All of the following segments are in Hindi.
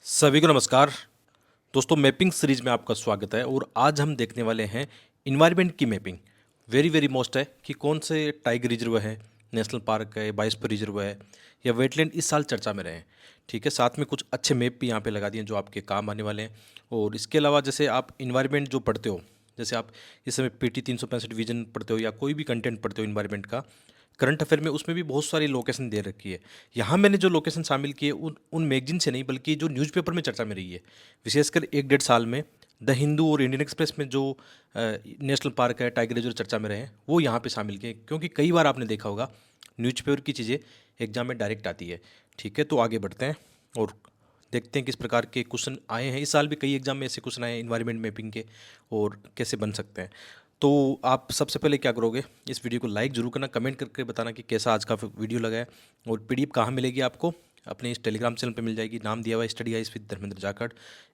सभी को नमस्कार। दोस्तों, मैपिंग सीरीज में आपका स्वागत है और आज हम देखने वाले हैं इन्वायरमेंट की मैपिंग। वेरी वेरी मोस्ट है कि कौन से टाइगर रिजर्व है, नेशनल पार्क है, बायोस्फीयर रिजर्व है या वेटलैंड इस साल चर्चा में रहे हैं। ठीक है, साथ में कुछ अच्छे मैप भी यहाँ पे लगा दिए जो आपके काम आने वाले हैं। और इसके अलावा जैसे आप इन्वायरमेंट जो पढ़ते हो, जैसे आप इस समय पीटी 365 विजन पढ़ते हो या कोई भी कंटेंट पढ़ते हो इन्वायरमेंट का, करंट अफेयर में, उसमें भी बहुत सारी लोकेशन दे रखी है। यहाँ मैंने जो लोकेशन शामिल की है उन मैगजीन से नहीं, बल्कि जो न्यूज़पेपर में चर्चा में रही है, विशेषकर एक डेढ़ साल में द हिंदू और इंडियन एक्सप्रेस में जो नेशनल पार्क है, टाइगर रिजर्व चर्चा में रहे हैं, वो यहाँ पे शामिल किए। क्योंकि कई बार आपने देखा होगा न्यूज़पेपर की चीज़ें एग्जाम में डायरेक्ट आती है। ठीक है, तो आगे बढ़ते हैं और देखते हैं किस प्रकार के क्वेश्चन आए हैं। इस साल भी कई एग्जाम में ऐसे क्वेश्चन आए हैं इन्वायरमेंट मैपिंग के और कैसे बन सकते हैं। तो आप सबसे पहले क्या करोगे, इस वीडियो को लाइक जरूर करना, कमेंट करके बताना कि कैसा आज का वीडियो लगा है। और पीडीएफ कहाँ मिलेगी आपको? अपने इस टेलीग्राम चैनल पे मिल जाएगी, नाम दिया हुआ है study guys with Dharmendra Jakhar.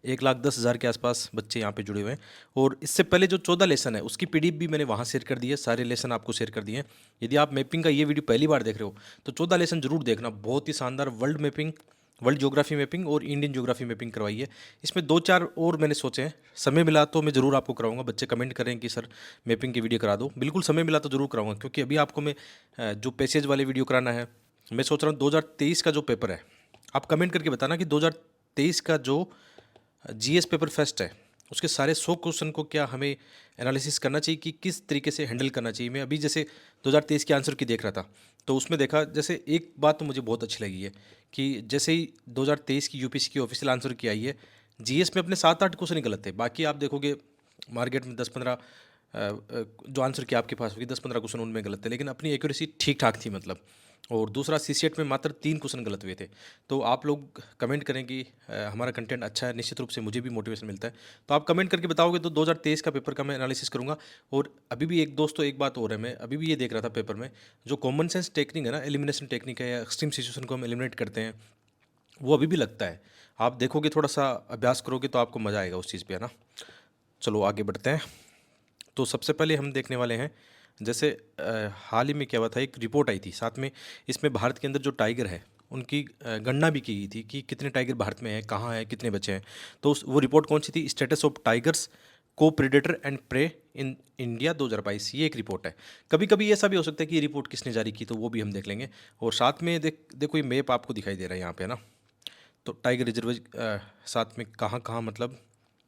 1,10,000 के आसपास बच्चे यहाँ पे जुड़े हुए हैं। और इससे पहले जो 14 लेसन है उसकी पीडीएफ भी मैंने वहाँ शेयर कर दी है, सारे लेसन आपको शेयर कर दिए हैं। यदि आप मैपिंग का ये वीडियो पहली बार देख रहे हो तो 14 लेसन जरूर देखना, बहुत ही शानदार world mapping, world geography mapping और इंडियन ज्योग्राफी मैपिंग करवाई है। इसमें दो चार और मैंने सोचे हैं, समय मिला तो मैं ज़रूर आपको कराऊंगा। बच्चे कमेंट करें कि सर मैपिंग की वीडियो करा दो, बिल्कुल समय मिला तो ज़रूर कराऊंगा। क्योंकि अभी आपको मैं जो पैसेज वाले वीडियो कराना है, मैं सोच रहा हूँ 2023 का जो पेपर है, आप कमेंट करके बताना कि 2023 का जो जीएस पेपर फर्स्ट है उसके सारे 100 क्वेश्चन को क्या हमें एनालिसिस करना चाहिए कि किस तरीके से हैंडल करना चाहिए। मैं अभी जैसे 2023 के आंसर की देख रहा था तो उसमें देखा, जैसे एक बात तो मुझे बहुत अच्छी लगी है कि जैसे ही 2023 की यूपीएससी की ऑफिशियल आंसर की आई है, जीएस में अपने 7-8 क्वेश्चन ही गलत थे। बाकी आप देखोगे मार्केट में 10-15 जो आंसर की आपके पास होगी 10-15 क्वेश्चन उनमें गलत थे, लेकिन अपनी एक्यूरेसी ठीक ठाक थी मतलब। और दूसरा सीसीएट में मात्र 3 क्वेश्चन गलत हुए थे। तो आप लोग कमेंट करें कि हमारा कंटेंट अच्छा है, निश्चित रूप से मुझे भी मोटिवेशन मिलता है। तो आप कमेंट करके बताओगे तो 2023 का पेपर का मैं एनालिसिस करूंगा। और अभी भी एक दोस्तों एक बात और है, मैं अभी भी ये देख रहा था पेपर में, जो कॉमन सेंस टेक्निक है ना, एलिमिनेशन टेक्निक है या एक्सट्रीम सिचुएशन को हम एलिमिनेट करते हैं, वो अभी भी लगता है। आप देखोगे, थोड़ा सा अभ्यास करोगे तो आपको मज़ा आएगा उस चीज़ पे, है ना। चलो आगे बढ़ते हैं। तो सबसे पहले हम देखने वाले हैं, जैसे हाल ही में क्या हुआ था, एक रिपोर्ट आई थी साथ में, इसमें भारत के अंदर जो टाइगर है उनकी गणना भी की गई थी कि कितने टाइगर भारत में हैं, कहाँ हैं, कितने बचे हैं। तो वो रिपोर्ट कौन सी थी? Status of tigers co predator and prey in India 2022, ये एक रिपोर्ट है। कभी कभी ऐसा भी हो सकता है कि ये रिपोर्ट किसने जारी की, तो वो भी हम देख लेंगे। और साथ में देखो ये मैप आपको दिखाई दे रहा है यहाँ पे, है ना। तो टाइगर रिजर्व साथ में कहाँ कहाँ, मतलब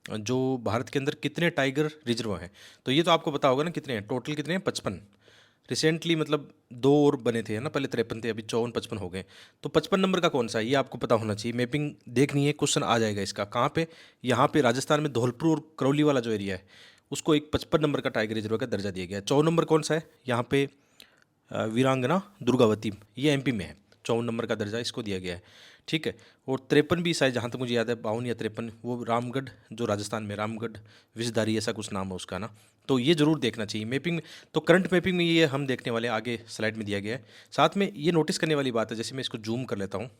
जो भारत के अंदर कितने टाइगर रिजर्व हैं, तो ये तो आपको पता होगा ना कितने हैं, टोटल कितने हैं? 55। रिसेंटली मतलब दो और बने थे, है ना, पहले 53 थे, अभी 54-55 हो गए। तो 55 नंबर का कौन सा है ये आपको पता होना चाहिए। मैपिंग देखनी है, क्वेश्चन आ जाएगा इसका। कहाँ पे? यहाँ पे राजस्थान में धौलपुर और करौली वाला जो एरिया है उसको एक 55 नंबर का टाइगर रिजर्व का दर्जा दिया गया है। 54 नंबर कौन सा है? यहाँ पे वीरांगना दुर्गावती, ये एमपी में है। 54 नंबर का दर्जा इसको दिया गया है। ठीक है। और 53 भी शायद, जहाँ तक मुझे याद है 52 या 53, वो रामगढ़ जो राजस्थान में, रामगढ़ विषधारी ऐसा कुछ नाम है उसका ना। तो ये जरूर देखना चाहिए मैपिंग में। तो करंट मैपिंग में ये हम देखने वाले हैं, आगे स्लाइड में दिया गया है। साथ में ये नोटिस करने वाली बात है, जैसे मैं इसको जूम कर लेता हूँ,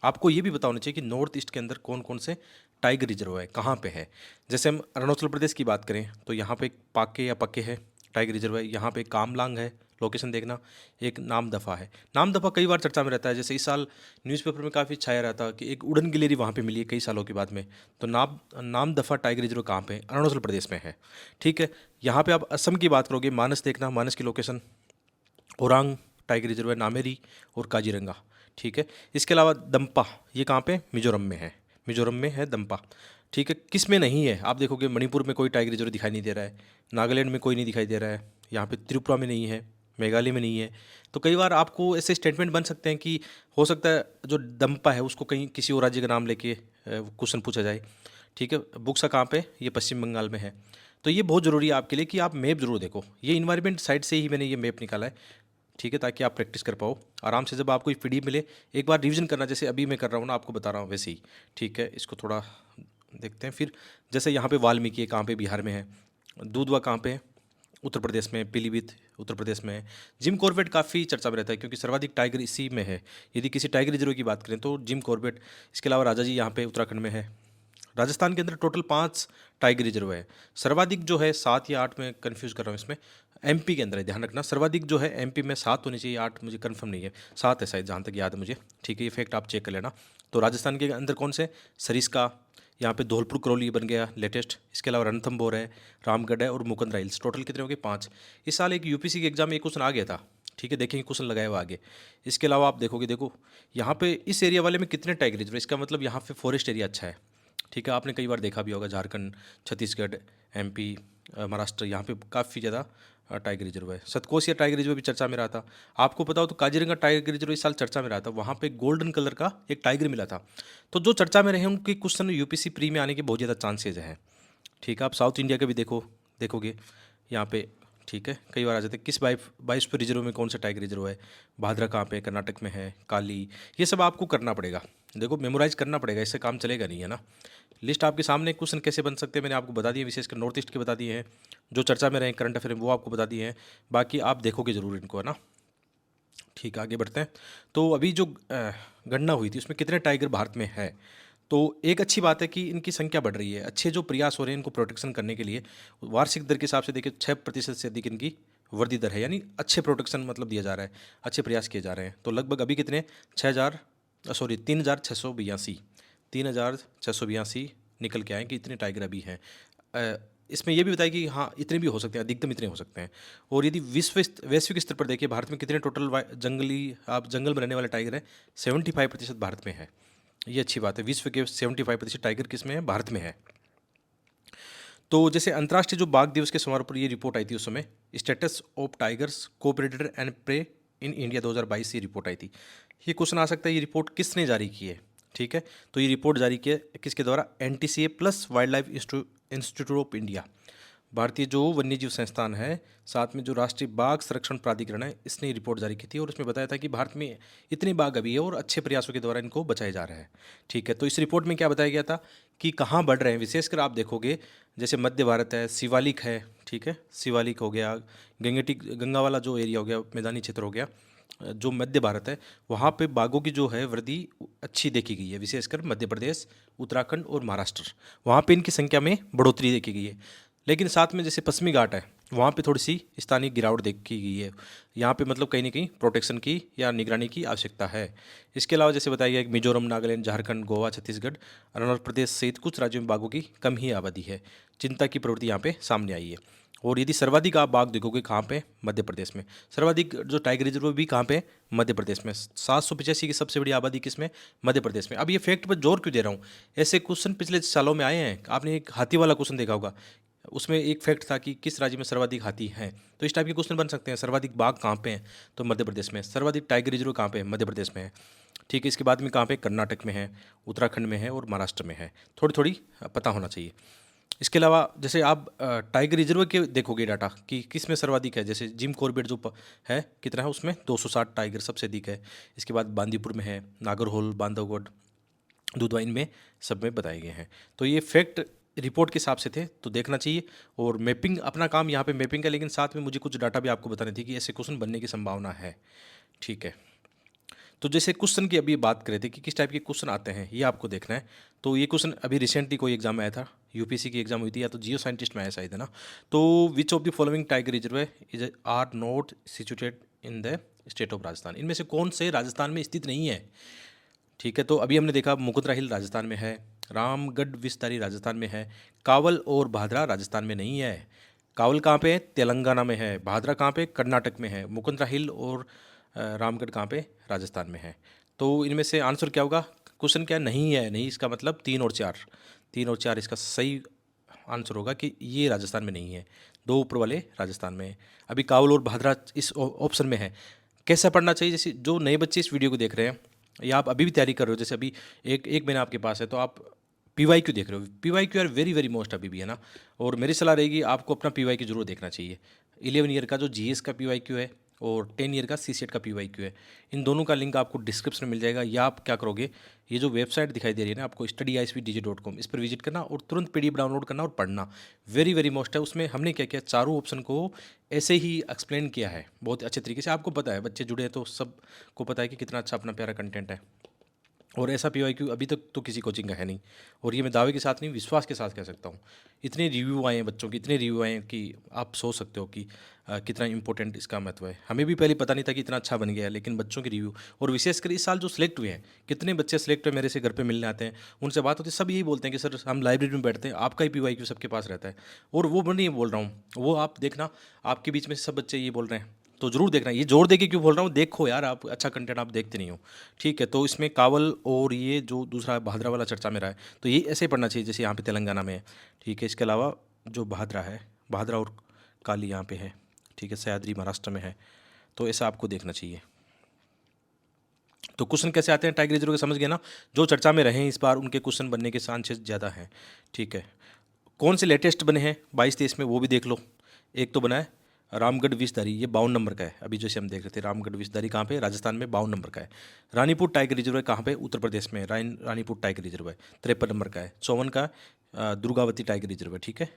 आपको ये भी पता होना चाहिए कि नॉर्थ ईस्ट के अंदर कौन कौन से टाइगर रिजर्व है, कहाँ पे है। जैसे हम अरुणाचल प्रदेश की बात करें तो यहाँ पे पाके या पक्के है टाइगर रिजर्व है, यहाँ पे कामलांग है, लोकेशन देखना। एक नाम दफ़ा है, नाम दफ़ा कई बार चर्चा में रहता है। जैसे इस साल न्यूज़पेपर में काफ़ी छाया रहता कि एक उड़न गिलेरी वहाँ पे मिली है कई सालों के बाद में। तो नाम दफ़ा टाइगर रिजर्व कहाँ पे है? अरुणाचल प्रदेश में है। ठीक है। यहाँ पे आप असम की बात करोगे, मानस देखना, मानस की लोकेशन, ओरांग टाइगर रिजर्व है, नामेरी और काजीरंगा। ठीक है। इसके अलावा दम्पा, ये कहाँ पे? मिजोरम में है, मिजोरम में है दम्पा। ठीक है। किस में नहीं है? आप देखोगे मणिपुर में कोई टाइगर रिजर्व दिखाई नहीं दे रहा है, नागालैंड में कोई नहीं दिखाई दे रहा है, यहाँ पे त्रिपुरा में नहीं है, मेघालय में नहीं है। तो कई बार आपको ऐसे स्टेटमेंट बन सकते हैं कि हो सकता है जो दम्पा है उसको कहीं किसी और राज्य का नाम लेके क्वेश्चन पूछा जाए। ठीक है। बुक्सा कहाँ पे? ये पश्चिम बंगाल में है। तो ये बहुत ज़रूरी है आपके लिए कि आप मैप जरूर देखो। ये इन्वायरमेंट साइड से ही मैंने ये मैप निकाला है। ठीक है, ताकि आप प्रैक्टिस कर पाओ आराम से। जब आपको पीडीएफ मिले एक बार रिवीजन करना, जैसे अभी मैं कर रहा हूँ ना, आपको बता रहा हूँ वैसे ही। ठीक है। इसको थोड़ा देखते हैं फिर। जैसे यहाँ पे वाल्मीकि है, कहाँ पे? बिहार में है। दूधवा कहाँ पे है? उत्तर प्रदेश में। पीलीभीत उत्तर प्रदेश में है। जिम कॉर्बेट काफ़ी चर्चा में रहता है क्योंकि सर्वाधिक टाइगर इसी में है। यदि किसी टाइगर रिजर्व की बात करें तो जिम कॉर्बेट। इसके अलावा राजा जी यहाँ पे उत्तराखंड में है। राजस्थान के अंदर टोटल 5 टाइगर रिजर्व है। सर्वाधिक जो है 7 या 8 में, कन्फ्यूज़ कर रहा हूँ इसमें, एमपी के अंदर है, ध्यान रखना। सर्वाधिक जो है एमपी में 7 होनी चाहिए, 8 मुझे कंफर्म नहीं है, 7 है शायद, जहाँ तक याद है मुझे। ठीक है, ये फैक्ट आप चेक कर लेना। तो राजस्थान के अंदर कौन से, सरिस्का, यहाँ पे धौलपुर करौली बन गया लेटेस्ट। इसके अलावा रणथंभौर है, रामगढ़ है और मुकुंदरा हिल्स। टोटल कितने हो गए, 5। इस साल एक यूपीसी के एग्जाम में एक क्वेश्चन आ गया था। ठीक है, देखेंगे क्वेश्चन लगाया हुआ आगे। इसके अलावा आप देखोगे, देखो यहाँ पे इस एरिया वाले में कितने टाइगर रिजर्व, इसका मतलब यहाँ पे फॉरेस्ट एरिया अच्छा है। ठीक है, आपने कई बार देखा भी होगा, झारखंड, छत्तीसगढ़, एमपी, महाराष्ट्र, यहाँ पे काफ़ी ज़्यादा टाइगर रिजर्व है। सतकोसिया टाइगर रिजर्व भी चर्चा में रहा था। आपको पता हो तो काजीरंगा टाइगर रिजर्व इस साल चर्चा में रहा था, वहाँ पे गोल्डन कलर का एक टाइगर मिला था। तो जो चर्चा में रहे उनके क्वेश्चन यूपीसी प्री में आने के बहुत ज़्यादा चांसेज हैं। ठीक है, आप साउथ इंडिया के भी देखोगे यहाँ पे। ठीक है, कई बार आ जाते हैं किस बाईस रिजर्व में कौन सा टाइगर रिजर्व है, भादरा कहाँ पे, कर्नाटक में है, काली, ये सब आपको करना पड़ेगा। देखो मेमोराइज करना पड़ेगा, इससे काम चलेगा नहीं, है ना। लिस्ट आपके सामने, क्वेश्चन कैसे बन सकते हैं मैंने आपको बता दिए, विशेषकर नॉर्थ ईस्ट के बता दिए हैं, जो चर्चा में रहे करंट अफेयर वो आपको बता दिए हैं। बाकी आप देखोगे जरूर इनको, है ना। ठीक है, आगे बढ़ते हैं। तो अभी जो गणना हुई थी उसमें कितने टाइगर भारत में है, तो एक अच्छी बात है कि इनकी संख्या बढ़ रही है। अच्छे जो प्रयास हो रहे हैं इनको प्रोटेक्शन करने के लिए, वार्षिक दर के हिसाब से देखिए 6% से अधिक इनकी वृद्धि दर है, यानी अच्छे प्रोटेक्शन मतलब दिया जा रहा है, अच्छे प्रयास किए जा रहे हैं। तो लगभग अभी कितने, 3,682 निकल के आए कि इतने टाइगर अभी हैं। इसमें यह भी बताया कि हाँ इतने भी हो सकते हैं, अधिकतम इतने हो सकते हैं। और यदि वैश्विक स्तर पर देखिए भारत में कितने टोटल जंगल में रहने वाले टाइगर हैं, 75% भारत में है। ये अच्छी बात है, विश्व के 75% टाइगर किस में है, भारत में है। तो जैसे अंतर्राष्ट्रीय जो बाघ दिवस के समारोह पर ये रिपोर्ट आई थी उस समय, status of tigers co predator and prey in India 2022 ये रिपोर्ट आई थी। ये क्वेश्चन आ सकता है, ये रिपोर्ट किसने जारी की है। ठीक है, तो ये रिपोर्ट जारी की है किसके द्वारा, NTCA plus wild life institute of India, भारतीय जो वन्यजीव संस्थान है, साथ में जो राष्ट्रीय बाघ संरक्षण प्राधिकरण है, इसने रिपोर्ट जारी की थी और उसमें बताया था कि भारत में इतने बाघ अभी है और अच्छे प्रयासों के द्वारा इनको बचाया जा रहा है। ठीक है, तो इस रिपोर्ट में क्या बताया गया था कि कहाँ बढ़ रहे हैं, विशेषकर आप देखोगे जैसे मध्य भारत है, शिवालिक है। ठीक है, शिवालिक हो गया, गंगा वाला जो एरिया हो गया, मैदानी क्षेत्र हो गया, जो मध्य भारत है, वहाँ पे बाघों की जो है वृद्धि अच्छी देखी गई है, विशेषकर मध्य प्रदेश, उत्तराखंड और महाराष्ट्र, वहाँ पे इनकी संख्या में बढ़ोतरी देखी गई है। लेकिन साथ में जैसे पश्चिमी घाट है, वहाँ पे थोड़ी सी स्थानीय गिरावट देखी गई है। यहाँ पे मतलब कहीं ना कहीं प्रोटेक्शन की या निगरानी की आवश्यकता है। इसके अलावा जैसे बताया गया कि मिजोरम, नागालैंड, झारखंड, गोवा, छत्तीसगढ़, अरुणाचल प्रदेश सहित कुछ राज्यों में बाघों की कम ही आबादी है। चिंता की प्रवृत्ति यहाँ पे सामने आई है। और यदि सर्वाधिक आप बाघ देखोगे कहाँ पे, मध्य प्रदेश में। सर्वाधिक जो टाइगर रिजर्व भी कहाँ पे, मध्य प्रदेश में। 785 की सबसे बड़ी आबादी किस में, मध्य प्रदेश में। अब ये फैक्ट पर जोर क्यों दे रहा हूँ, ऐसे क्वेश्चन पिछले सालों में आए हैं। आपने एक हाथी वाला क्वेश्चन देखा होगा, उसमें एक फैक्ट था कि किस राज्य में सर्वाधिक हाथी हैं। तो इस टाइप के क्वेश्चन बन सकते हैं। सर्वाधिक बाघ कहाँ पे हैं, तो मध्य प्रदेश में। सर्वाधिक टाइगर रिजर्व कहाँ पे है, मध्य प्रदेश में है। ठीक है, इसके बाद में कहाँ पे, कर्नाटक में है, उत्तराखंड में है और महाराष्ट्र में है। थोड़ी थोड़ी पता होना चाहिए। इसके अलावा जैसे आप टाइगर रिजर्व के देखोगे डाटा कि किस में सर्वाधिक है, जैसे जिम कॉर्बेट जो है कितना है, उसमें 260 टाइगर सबसे अधिक है। इसके बाद बांदीपुर में है, नागरहोल, बांधवगढ़, दुधवा, इनमें सब में बताए गए हैं। तो ये फैक्ट रिपोर्ट के हिसाब से थे, तो देखना चाहिए। और मैपिंग, अपना काम यहाँ पे मैपिंग का, लेकिन साथ में मुझे कुछ डाटा भी आपको बतानी थी कि ऐसे क्वेश्चन बनने की संभावना है। ठीक है, तो जैसे क्वेश्चन की अभी बात कर रहे थे कि किस टाइप के क्वेश्चन आते हैं, ये आपको देखना है। तो ये क्वेश्चन अभी रिसेंटली कोई एग्जाम में आया था, यूपीसी की एग्जाम हुई थी, या तो जियो साइंटिस्ट में आया शायद, है ना। तो which of the following tiger reserve is are not situated in the state of Rajasthan, इनमें से कौन से राजस्थान में स्थित नहीं है। ठीक है, तो अभी हमने देखा मुकुंदरा हिल राजस्थान में है, रामगढ़ विस्तारी राजस्थान में है, कावल और भादरा राजस्थान में नहीं है। कावल कहाँ पे है, तेलंगाना में है। भादरा कहाँ पे, कर्नाटक में है। मुकुंदरा हिल और रामगढ़ कहाँ पे, राजस्थान में है। तो इनमें से आंसर क्या होगा, क्वेश्चन क्या नहीं है, नहीं इसका मतलब 3 और 4 इसका सही आंसर होगा कि ये राजस्थान में नहीं है। 2 ऊपर वाले राजस्थान में है। अभी कावल और भादरा इस ऑप्शन में है। कैसा पढ़ना चाहिए, जैसे जो नए बच्चे इस वीडियो को देख रहे हैं या आप अभी भी तैयारी कर रहे हो, जैसे अभी एक महीना आपके पास है, तो आप PYQ देख रहे हो। PYQ are very very most अभी भी, है ना। और मेरी सलाह रहेगी आपको अपना PYQ जरूर देखना चाहिए। 11 ईयर का जो GS का PYQ है और 10 ईयर का CSET का PYQ है, इन दोनों का लिंक आपको डिस्क्रिप्शन में मिल जाएगा। या आप क्या करोगे, ये जो वेबसाइट दिखाई दे रही है ना आपको, studyisvdj.com, इस पर विजिट करना और तुरंत PDF डाउनलोड करना और पढ़ना। वेरी वेरी मोस्ट है। उसमें हमने क्या किया, चारों ऑप्शन को ऐसे ही एक्सप्लेन किया है बहुत अच्छे तरीके से। आपको पता है, बच्चे जुड़े हैं तो सब को पता है कि कितना अच्छा अपना प्यारा कंटेंट है। और ऐसा पीवाईक्यू अभी तक तो किसी कोचिंग का है नहीं। और ये मैं दावे के साथ नहीं, विश्वास के साथ कह सकता हूँ। इतने रिव्यू आए हैं बच्चों के, इतने रिव्यू आए हैं कि आप सोच सकते हो कि कितना इंपॉर्टेंट इसका महत्व है। हमें भी पहले पता नहीं था कि इतना अच्छा बन गया है, लेकिन बच्चों के रिव्यू, और विशेषकर इस साल जो सिलेक्ट हुए हैं, कितने बच्चे सिलेक्ट हुए मेरे से घर पे मिलने आते हैं, उनसे बात होती है, सब यही बोलते हैं कि सर हम लाइब्रेरी में बैठते हैं, आपका ही पीवाईक्यू सबके पास रहता है। और वो मैं नहीं बोल रहा हूँ, वो आप देखना, आपके बीच में सब बच्चे ये बोल रहे हैं, तो ज़रूर देखना। ये जोर दे के क्यों बोल रहा हूँ, देखो यार, आप अच्छा कंटेंट आप देखते नहीं हो। ठीक है, तो इसमें कावल और ये जो दूसरा भादरा वाला चर्चा में रहा है, तो ये ऐसे पढ़ना चाहिए जैसे यहाँ पे तेलंगाना में है। ठीक है, इसके अलावा जो भादरा है, भादरा और काली यहाँ पे है। ठीक है, सह्याद्री महाराष्ट्र में है, तो ऐसा आपको देखना चाहिए। तो क्वेश्चन कैसे आते हैं टाइगर रिजर्व के, समझ गए ना। जो चर्चा में रहे हैं इस बार, उनके क्वेश्चन बनने के चांसेस ज़्यादा हैं। ठीक है, कौन से लेटेस्ट बने हैं 22-23 में, वो भी देख लो। एक तो बना है रामगढ़ विषधारी, ये 52 नंबर का है। अभी जैसे हम देख रहे थे, रामगढ़ विषधारी कहाँ पे, राजस्थान में 52 नंबर का है। रानीपुर टाइगर रिजर्व है कहाँ पे, उत्तर प्रदेश में, रानीपुर टाइगर रिजर्व है 53 नंबर का है। 54 का दुर्गावती टाइगर रिजर्व है। ठीक है,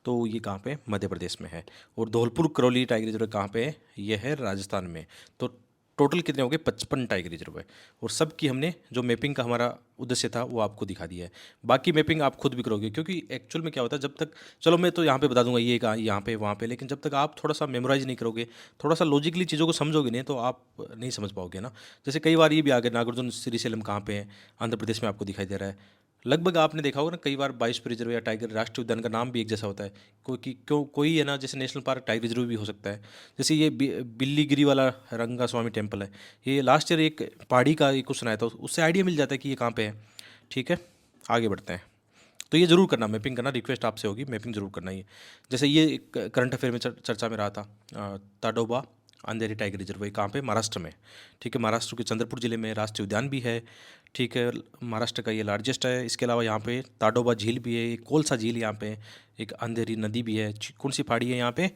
तो ये कहाँ पे, मध्य प्रदेश में है। और धौलपुर करौली टाइगर रिजर्व कहाँ पे है, ये है राजस्थान में। तो टोटल कितने हो गए, 55 टाइगर रिजर्व है। और सब की हमने जो मैपिंग का हमारा उद्देश्य था वो आपको दिखा दिया है। बाकी मैपिंग आप खुद भी करोगे, क्योंकि एक्चुअल में क्या होता है, जब तक, चलो मैं तो यहाँ पे बता दूंगा ये कहाँ, यहाँ पे वहाँ पे, लेकिन जब तक आप थोड़ा सा मेमोराइज नहीं करोगे, थोड़ा सा लॉजिकली चीज़ों को समझोगे नहीं, तो आप नहीं समझ पाओगे ना। जैसे कई बार ये भी आ गया, नागार्जुन श्रीशैलम कहाँ पे है, आंध्र प्रदेश में आपको दिखाई दे रहा है। लगभग आपने देखा होगा ना, कई बार बाइस्प रिजर्व या टाइगर राष्ट्रीय उद्यान का नाम भी एक जैसा होता है। कोई है ना, जैसे नेशनल पार्क टाइगर रिजर्व भी हो सकता है। जैसे ये बिल्लीगिरी वाला रंगा स्वामी टेम्पल है, ये लास्ट ईयर एक पहाड़ी का एक क्वेश्चन आया था, उससे आइडिया मिल जाता है कि ये कहाँ पे है। ठीक है, आगे बढ़ते हैं। तो ये जरूर करना, मैपिंग करना, रिक्वेस्ट आपसे होगी, मैपिंग जरूर करना। ये जैसे ये करंट अफेयर में चर्चा में रहा था, ताडोबा अंधेरी टाइगर रिजर्व, ये कहाँ पे, महाराष्ट्र में। ठीक है, महाराष्ट्र के चंद्रपुर जिले में राष्ट्रीय उद्यान भी है। ठीक है, महाराष्ट्र का ये लार्जेस्ट है। इसके अलावा यहाँ पे ताडोबा झील भी है, एक कोलसा झील यहाँ पे, एक अंधेरी नदी भी है। कौन सी पहाड़ी है यहाँ पे,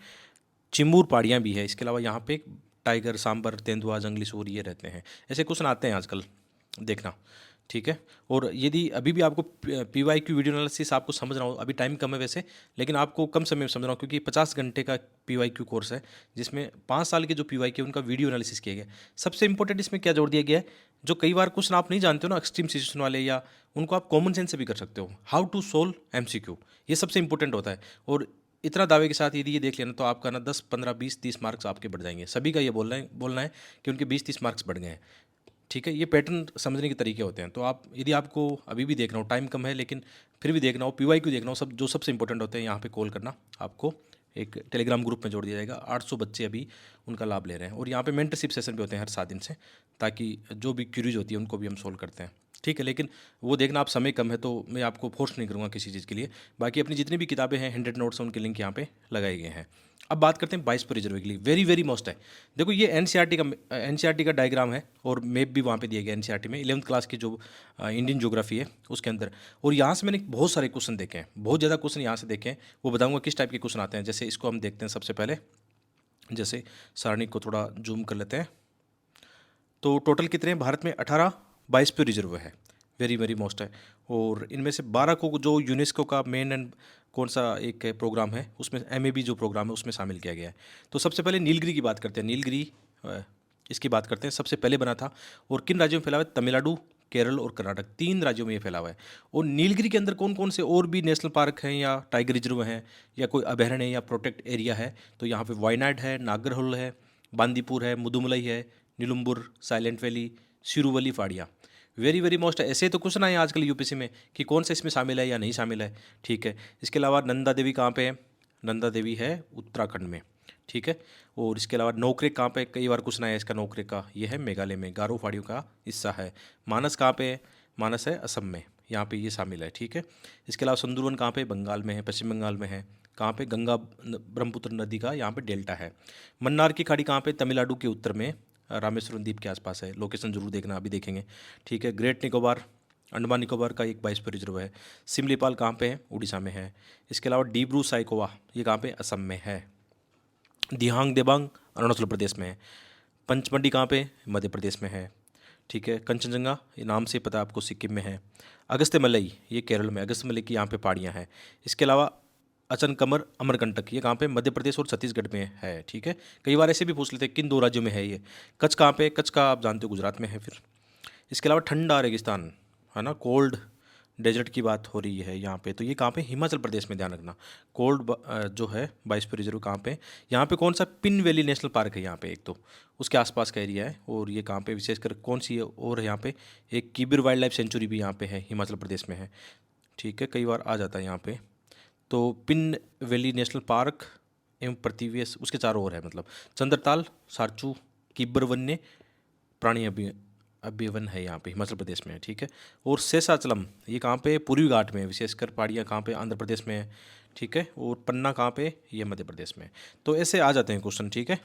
चिम्बूर पहाड़ियाँ भी है। इसके अलावा यहाँ पे टाइगर, सांबर, तेंदुआ, जंगली सूर ये रहते हैं। ऐसे क्वेश्चन आते हैं आजकल, देखना। ठीक है, और यदि अभी भी आपको पीवाईक्यू वीडियो एनालिसिस आपको समझ रहा हो, अभी टाइम कम है वैसे, लेकिन आपको कम समय में समझ रहा हूँ, क्योंकि 50 घंटे का पीवाईक्यू कोर्स है, जिसमें 5 साल के जो पीवाईक्यू उनका वीडियो एनालिसिस किया गया। सबसे इंपॉर्टेंट इसमें क्या जोड़ दिया गया है, जो कई बार क्वेश्चन आप नहीं जानते हो ना, एक्सट्रीम सिचुएशन वाले, या उनको आप कॉमन सेंस से भी कर सकते हो। हाउ टू सोल्व एमसीक्यू, ये सबसे इंपॉर्टेंट होता है। और इतना दावे के साथ यदि ये देख लेना, तो आपका ना 10, 15, 20, 30 मार्क्स आपके बढ़ जाएंगे। सभी का ये बोलना है कि उनके 20-30 मार्क्स बढ़ गए हैं। ठीक है, ये पैटर्न समझने के तरीके होते हैं। तो आप, यदि आपको अभी भी देखना हो, टाइम कम है लेकिन फिर भी देखना हो, पीवाईक्यू देखना हो, सब जो सबसे इंपॉर्टेंट होते हैं, यहाँ पे कॉल करना। आपको एक टेलीग्राम ग्रुप में जोड़ दिया जाएगा, 800 बच्चे अभी उनका लाभ ले रहे हैं। और यहाँ पे मेंटरशिप सेशन भी होते हैं हर 7 दिन से, ताकि जो भी क्यूरीज होती है उनको भी हम सोल्व करते हैं। ठीक है, लेकिन वो देखना, आप समय कम है तो मैं आपको फोर्स नहीं करूँगा किसी चीज़ के लिए। बाकी अपनी जितनी भी किताबें हैं, 100 नोट्स हैं, उनके लिंक यहाँ पे लगाए गए हैं। अब बात करते हैं 22 पर रिजर्व के लिए, वेरी वेरी मोस्ट है। देखो ये एनसीईआरटी का डायग्राम है, और मैप भी वहाँ पे दिया गया एनसीईआरटी में, 11th क्लास की जो इंडियन ज्योग्राफी है उसके अंदर। और यहाँ से मैंने बहुत सारे क्वेश्चन देखे हैं, बहुत ज़्यादा क्वेश्चन यहाँ से देखे हैं। वो बताऊँगा किस टाइप के क्वेश्चन आते हैं। जैसे इसको हम देखते हैं सबसे पहले, जैसे सारणी को थोड़ा जूम कर लेते हैं। तो टोटल कितने हैं भारत में, 18 22 पे रिजर्व है, वेरी वेरी मोस्ट है। और इनमें से 12 को जो यूनेस्को का मेन एंड कौन सा एक प्रोग्राम है, उसमें एमएबी जो प्रोग्राम है उसमें शामिल किया गया है। तो सबसे पहले नीलगिरी की बात करते हैं। नीलगिरी इसकी बात करते हैं, सबसे पहले बना था। और किन राज्यों में फैला हुआ है, तमिलनाडु, केरल और कर्नाटक, 3 राज्यों में ये फैला हुआ है। और नीलगिरी के अंदर कौन कौन से और भी नेशनल पार्क हैं, या टाइगर रिजर्व हैं, या कोई अभयारण्य है, या प्रोटेक्ट एरिया है, तो यहाँ पे वायनाड है, नागरहोल है, बांदीपुर है, मुदुमलई है, नीलुम्बुर, साइलेंट वैली, सिरुवली पहाड़ियाँ। वेरी वेरी मोस्ट ऐसे तो क्वेश्चन आए आजकल यूपीसी में कि कौन सा इसमें शामिल है या नहीं शामिल है। ठीक है, इसके अलावा नंदा देवी कहाँ पे है, नंदा देवी है उत्तराखंड में। ठीक है, और इसके अलावा नोकरेक कहाँ पे, कई बार क्वेश्चन आया इसका, नोकरेक का ये है मेघालय में, गारो पहाड़ियों का हिस्सा है। मानस कहाँ पे है, मानस है असम में, यहाँ पे ये शामिल है। ठीक है, इसके अलावा सुंदरवन कहाँ पे, बंगाल में है, पश्चिम बंगाल में है। कहाँ पे, गंगा ब्रह्मपुत्र नदी का यहाँ पे डेल्टा है। मन्नार की खाड़ी कहाँ पे, तमिलनाडु के उत्तर में, रामेश्वरम द्वीप के आसपास है। लोकेशन जरूर देखना, अभी देखेंगे। ठीक है, ग्रेट निकोबार, अंडमान निकोबार का एक 22 पर रिजर्व है। सिमलीपाल कहाँ पे है, उड़ीसा में है। इसके अलावा डीब्रू साइकोवा ये कहाँ पे, असम में है। दिहांग देबांग अरुणाचल प्रदेश में है। पंचमढ़ी कहाँ पे, मध्य प्रदेश में है। ठीक है, कंचनजंगा ये नाम से पता है आपको, सिक्किम में है। अगस्त्यमलई ये केरल में, अगस्त्यमलई की यहाँ पे पहाड़ियाँ हैं। इसके अलावा अचनकमर अमरकंटक ये कहाँ पे, मध्य प्रदेश और छत्तीसगढ़ में है। ठीक है, कई बार ऐसे भी पूछ लेते हैं किन 2 राज्यों में है ये। कच्छ कहाँ पे, कच्छ का आप जानते हो गुजरात में है। फिर इसके अलावा ठंडा रेगिस्तान है ना, कोल्ड डेजर्ट की बात हो रही है यहाँ पे, तो ये कहाँ पे, हिमाचल प्रदेश में, ध्यान रखना। कोल्ड जो है बायोस्फीयर रिजर्व कहाँ पे, यहाँ पे कौन सा, पिन वैली नेशनल पार्क है यहाँ पे एक, तो उसके आसपास का एरिया है। और ये कहाँ पे विशेषकर कौन सी है, और यहाँ पे एक कीबिर वाइल्ड लाइफ सेंचुरी भी यहाँ पे है, हिमाचल प्रदेश में है। ठीक है, कई बार आ जाता है यहाँ पे। तो पिन वैली नेशनल पार्क एवं प्रतिवेश उसके चारों ओर है, मतलब चंद्रताल, सारचू, कीबर वन्य प्राणी अभ्यवन है यहाँ पे, हिमाचल प्रदेश में है। ठीक है, और शेषाचलम ये कहाँ पे, पूर्वी घाट में है, विशेषकर पहाड़ियाँ कहाँ पे, आंध्र प्रदेश में है। ठीक है, और पन्ना कहाँ पे, ये मध्य प्रदेश में है। तो ऐसे आ जाते हैं क्वेश्चन। ठीक है,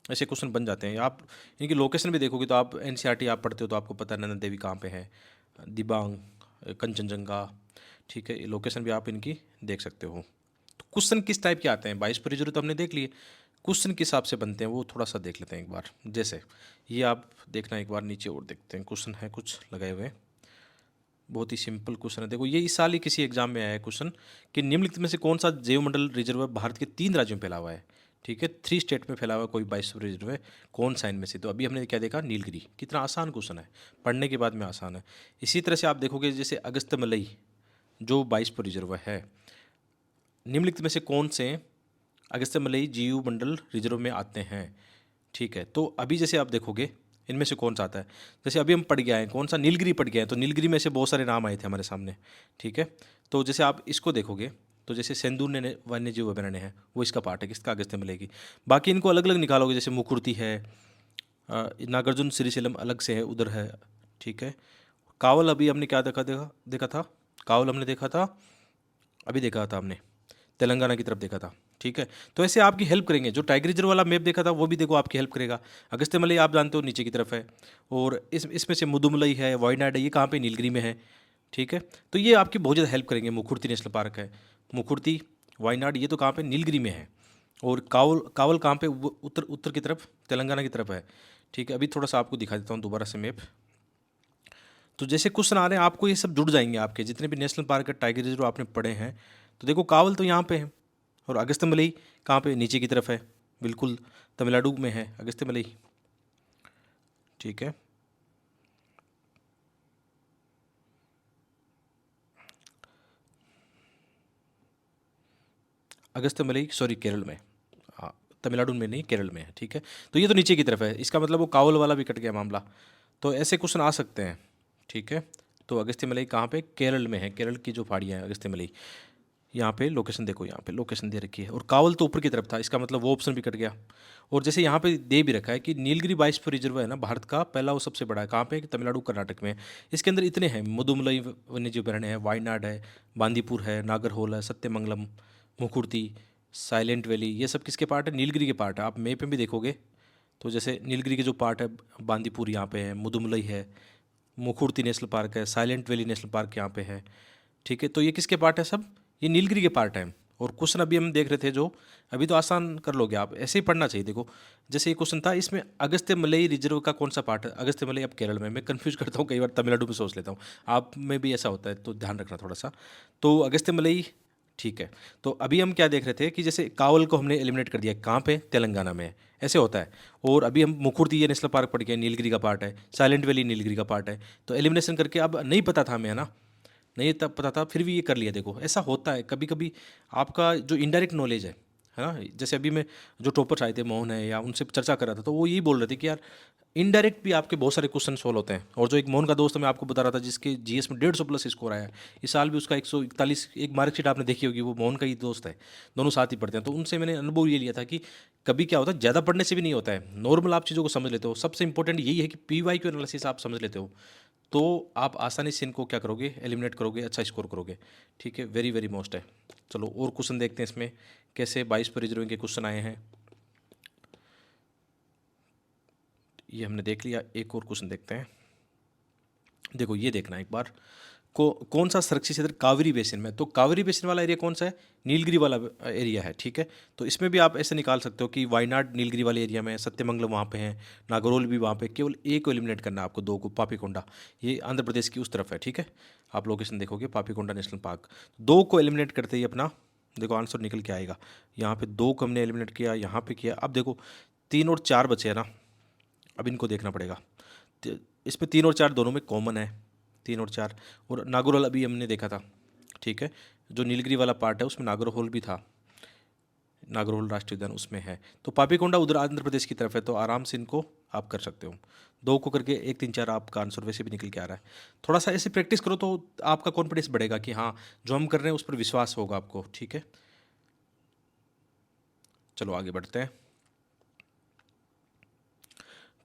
ऐसे क्वेश्चन बन जाते हैं। आप इनकी लोकेशन भी देखोगे तो आप एनसीईआरटी आप पढ़ते हो तो आपको पता है नंदा देवी कहाँ पे है, दिबांग, कंचनजंगा। ठीक है, ये लोकेशन भी आप इनकी देख सकते हो। तो क्वेश्चन किस टाइप के आते हैं, बायोस्फीयर रिजर्व तो हमने देख लिए, क्वेश्चन किस हिसाब से बनते हैं वो थोड़ा सा देख लेते हैं एक बार। जैसे ये आप देखना एक बार नीचे और देखते हैं, क्वेश्चन है कुछ लगाए हुए, बहुत ही सिंपल क्वेश्चन है। देखो ये इस साल ही किसी एग्जाम में आया है क्वेश्चन कि निम्नलिखित में से कौन सा जैव मंडल रिजर्व भारत के 3 राज्यों में फैला हुआ है। ठीक है, 3 स्टेट में फैला हुआ कोई बायोस्फीयर रिजर्व है, कौन सा इनमें से। तो अभी हमने क्या देखा, नीलगिरी। कितना आसान क्वेश्चन है, पढ़ने के बाद में आसान है। इसी तरह से आप देखोगे जैसे अगस्त्यमलई जो बायोस्फीयर रिजर्व है, निम्नलिखित में से कौन से अगस्त्यमलई जीव मंडल रिजर्व में आते हैं। ठीक है, तो अभी जैसे आप देखोगे इनमें से कौन सा आता है, जैसे अभी हम पढ़ गए हैं कौन सा, नीलगिरी पढ़ गए हैं, तो नीलगिरी में से बहुत सारे नाम आए थे हमारे सामने। ठीक है, तो जैसे आप इसको देखोगे तो जैसे सेंदूर ने वन्य जीव अभयारण्य है, वो इसका पार्ट है, किसका, अगस्त्यमलई की। बाकी इनको अलग अलग निकालोगे, जैसे मुकुर्ती है, नागार्जुन श्रीशैलम अलग से है, उधर है। ठीक है, कावल अभी हमने क्या देखा देखा देखा था, कावल हमने देखा था, अभी देखा था हमने तेलंगाना की तरफ देखा था। ठीक है, तो ऐसे आपकी हेल्प करेंगे। जो टाइगर रिजर्व वाला मैप देखा था वो भी देखो आपकी हेल्प करेगा। अगस्त्यमलई आप जानते हो नीचे की तरफ है, और इसमें से मुदुमलई है, वायनाड है, ये कहाँ पे, नीलगिरी में है। ठीक है, तो ये आपकी बहुत ज़्यादा हेल्प करेंगे। मुखुर्ती नेशनल पार्क है, मुखुर्ती, वायनाड, ये तो कहाँ पे, नीलगिरी में है। और कावल कावल कहाँ पे, वो उत्तर उत्तर की तरफ, तेलंगाना की तरफ है। ठीक है, अभी थोड़ा सा आपको दिखा देता हूँ दोबारा से मैप। तो जैसे क्वेश्चन आ रहे हैं आपको ये सब जुड़ जाएंगे, आपके जितने भी नेशनल पार्क है, टाइगर रिजर्व आपने पढ़े हैं। तो देखो कावल तो यहाँ पे है, और अगस्त्यमलई कहाँ पे, नीचे की तरफ है, बिल्कुल तमिलनाडु में है अगस्त्यमलई। ठीक है, अगस्त्यमलई सॉरी केरल में, हाँ तमिलनाडु में नहीं, केरल में है। ठीक है, तो ये तो नीचे की तरफ है, इसका मतलब वो कावल वाला भी कट गया मामला। तो ऐसे क्वेश्चन आ सकते हैं। ठीक है, तो अगस्त्यमलई कहाँ पे, केरल में है, केरल की जो पहाड़ियाँ हैं अगस्त्यमलई, यहाँ पे लोकेशन देखो, यहाँ पे लोकेशन दे रखी है। और कावल तो ऊपर की तरफ था, इसका मतलब वो ऑप्शन भी कट गया। और जैसे यहाँ पे दे भी रखा है कि नीलगिरी बायोस्फीयर रिजर्व है ना, भारत का पहला और सबसे बड़ा है, कहाँ पे, तमिलनाडु कर्नाटक में। इसके अंदर इतने हैं, मुदुमलई वन्यजीव अभयारण्य है, वायनाड है, बांदीपुर है, नागरहोल है, सत्यमंगलम, मुकुर्ती, साइलेंट वैली, ये सब किसके पार्ट है, नीलगिरी के पार्ट है। आप मैप में भी देखोगे तो जैसे नीलगिरी के जो पार्ट है, बांदीपुर यहाँ पे है, मुदुमलई है, मुखुर्ती नेशनल पार्क है, साइलेंट वैली नेशनल पार्क यहाँ पे है। ठीक है, तो ये किसके पार्ट है, सब ये नीलगिरी के पार्ट हैं। और क्वेश्चन अभी हम देख रहे थे जो, अभी तो आसान कर लोगे आप, ऐसे ही पढ़ना चाहिए। देखो जैसे ये क्वेश्चन था, इसमें अगस्त्यमलई रिजर्व का कौन सा पार्ट है, अगस्त्यमलई अब केरल में, मैं कंफ्यूज करता हूँ कई बार, तमिलनाडु में सोच लेता हूँ, आप में भी ऐसा होता है तो ध्यान रखना थोड़ा सा। तो अगस्त्यमलई, ठीक है। तो अभी हम क्या देख रहे थे कि जैसे कावल को हमने एलिमिनेट कर दिया, कहाँ पे, तेलंगाना में है, ऐसे होता है। और अभी हम मुखुर्ती ये नेशनल पार्क पढ़ गए, नीलगिरी का पार्ट है, साइलेंट वैली नीलगिरी का पार्ट है। तो एलिमिनेशन करके, अब नहीं पता था हमें, है ना, नहीं तब पता था, फिर भी ये कर लिया। देखो ऐसा होता है कभी कभी, आपका जो इनडायरेक्ट नॉलेज है ना, जैसे अभी मैं जो टॉपर्स आए थे, मोहन है, या उनसे चर्चा कर रहा था, तो वो यही बोल रहे थे कि यार इनडायरेक्ट भी आपके बहुत सारे क्वेश्चन सॉल्व होते हैं। और जो एक मोहन का दोस्त है, मैं आपको बता रहा था, जिसके जीएस में 150 प्लस स्कोर आया है, इस साल भी उसका 141 एक मार्कशीट आपने देखी होगी, वो मोहन का ही दोस्त है, दोनों साथ ही पढ़ते हैं। तो उनसे मैंने अनुभव ये लिया था कि कभी क्या होता है, ज़्यादा पढ़ने से भी नहीं होता है, नॉर्मल आप चीज़ों को समझ लेते हो। सबसे इंपॉर्टेंट यही है कि PYQ एनालिसिस आप समझ लेते हो, तो आप आसानी से इनको क्या करोगे, एलिमिनेट करोगे, अच्छा स्कोर करोगे। ठीक है, वेरी वेरी मोस्ट है। चलो और क्वेश्चन देखते हैं इसमें कैसे 22 पर रिजर्विंग के क्वेश्चन आए हैं। ये हमने देख लिया, एक और क्वेश्चन देखते हैं। देखो ये देखना एक बार, कौन सा संरक्षित क्षेत्र कावेरी बेसिन में, तो कावेरी बेसिन वाला एरिया कौन सा है, नीलगिरी वाला एरिया है। ठीक है, तो इसमें भी आप ऐसे निकाल सकते हो कि वायनाड नीलगिरी वाले एरिया में है, सत्यमंगलम वहाँ पे है, नागरोल भी वहाँ पे, केवल एक को एलिमिनेट करना है आपको, दो को, पापीकोंडा, ये आंध्र प्रदेश की उस तरफ है। ठीक है, आप लोकेशन देखोगे, पापीकोंडा नेशनल पार्क, दो को एलिमिनेट करते ही अपना देखो आंसर निकल के आएगा। यहाँ पे दो को हमने एलिमिनेट किया, यहाँ पे किया, अब देखो 3 और 4 बचे हैं ना, अब इनको देखना पड़ेगा। इसमें 3 और 4 दोनों में कॉमन है, 3 और 4। और नागौर अभी हमने देखा था, ठीक है, जो नीलगिरी वाला पार्ट है उसमें नागरहोल भी था, नागरहोल राष्ट्रीय उद्यान उसमें है। तो पापीकोंडा उधर आंध्र प्रदेश की तरफ है, तो आराम से इनको आप कर सकते हो। 2 को करके 1 3 4 आपका आंसर वैसे भी निकल के आ रहा है। थोड़ा सा ऐसे प्रैक्टिस करो तो आपका कॉन्फिडेंस बढ़ेगा कि हाँ जो हम कर रहे हैं उस पर विश्वास होगा आपको, ठीक है। चलो आगे बढ़ते हैं।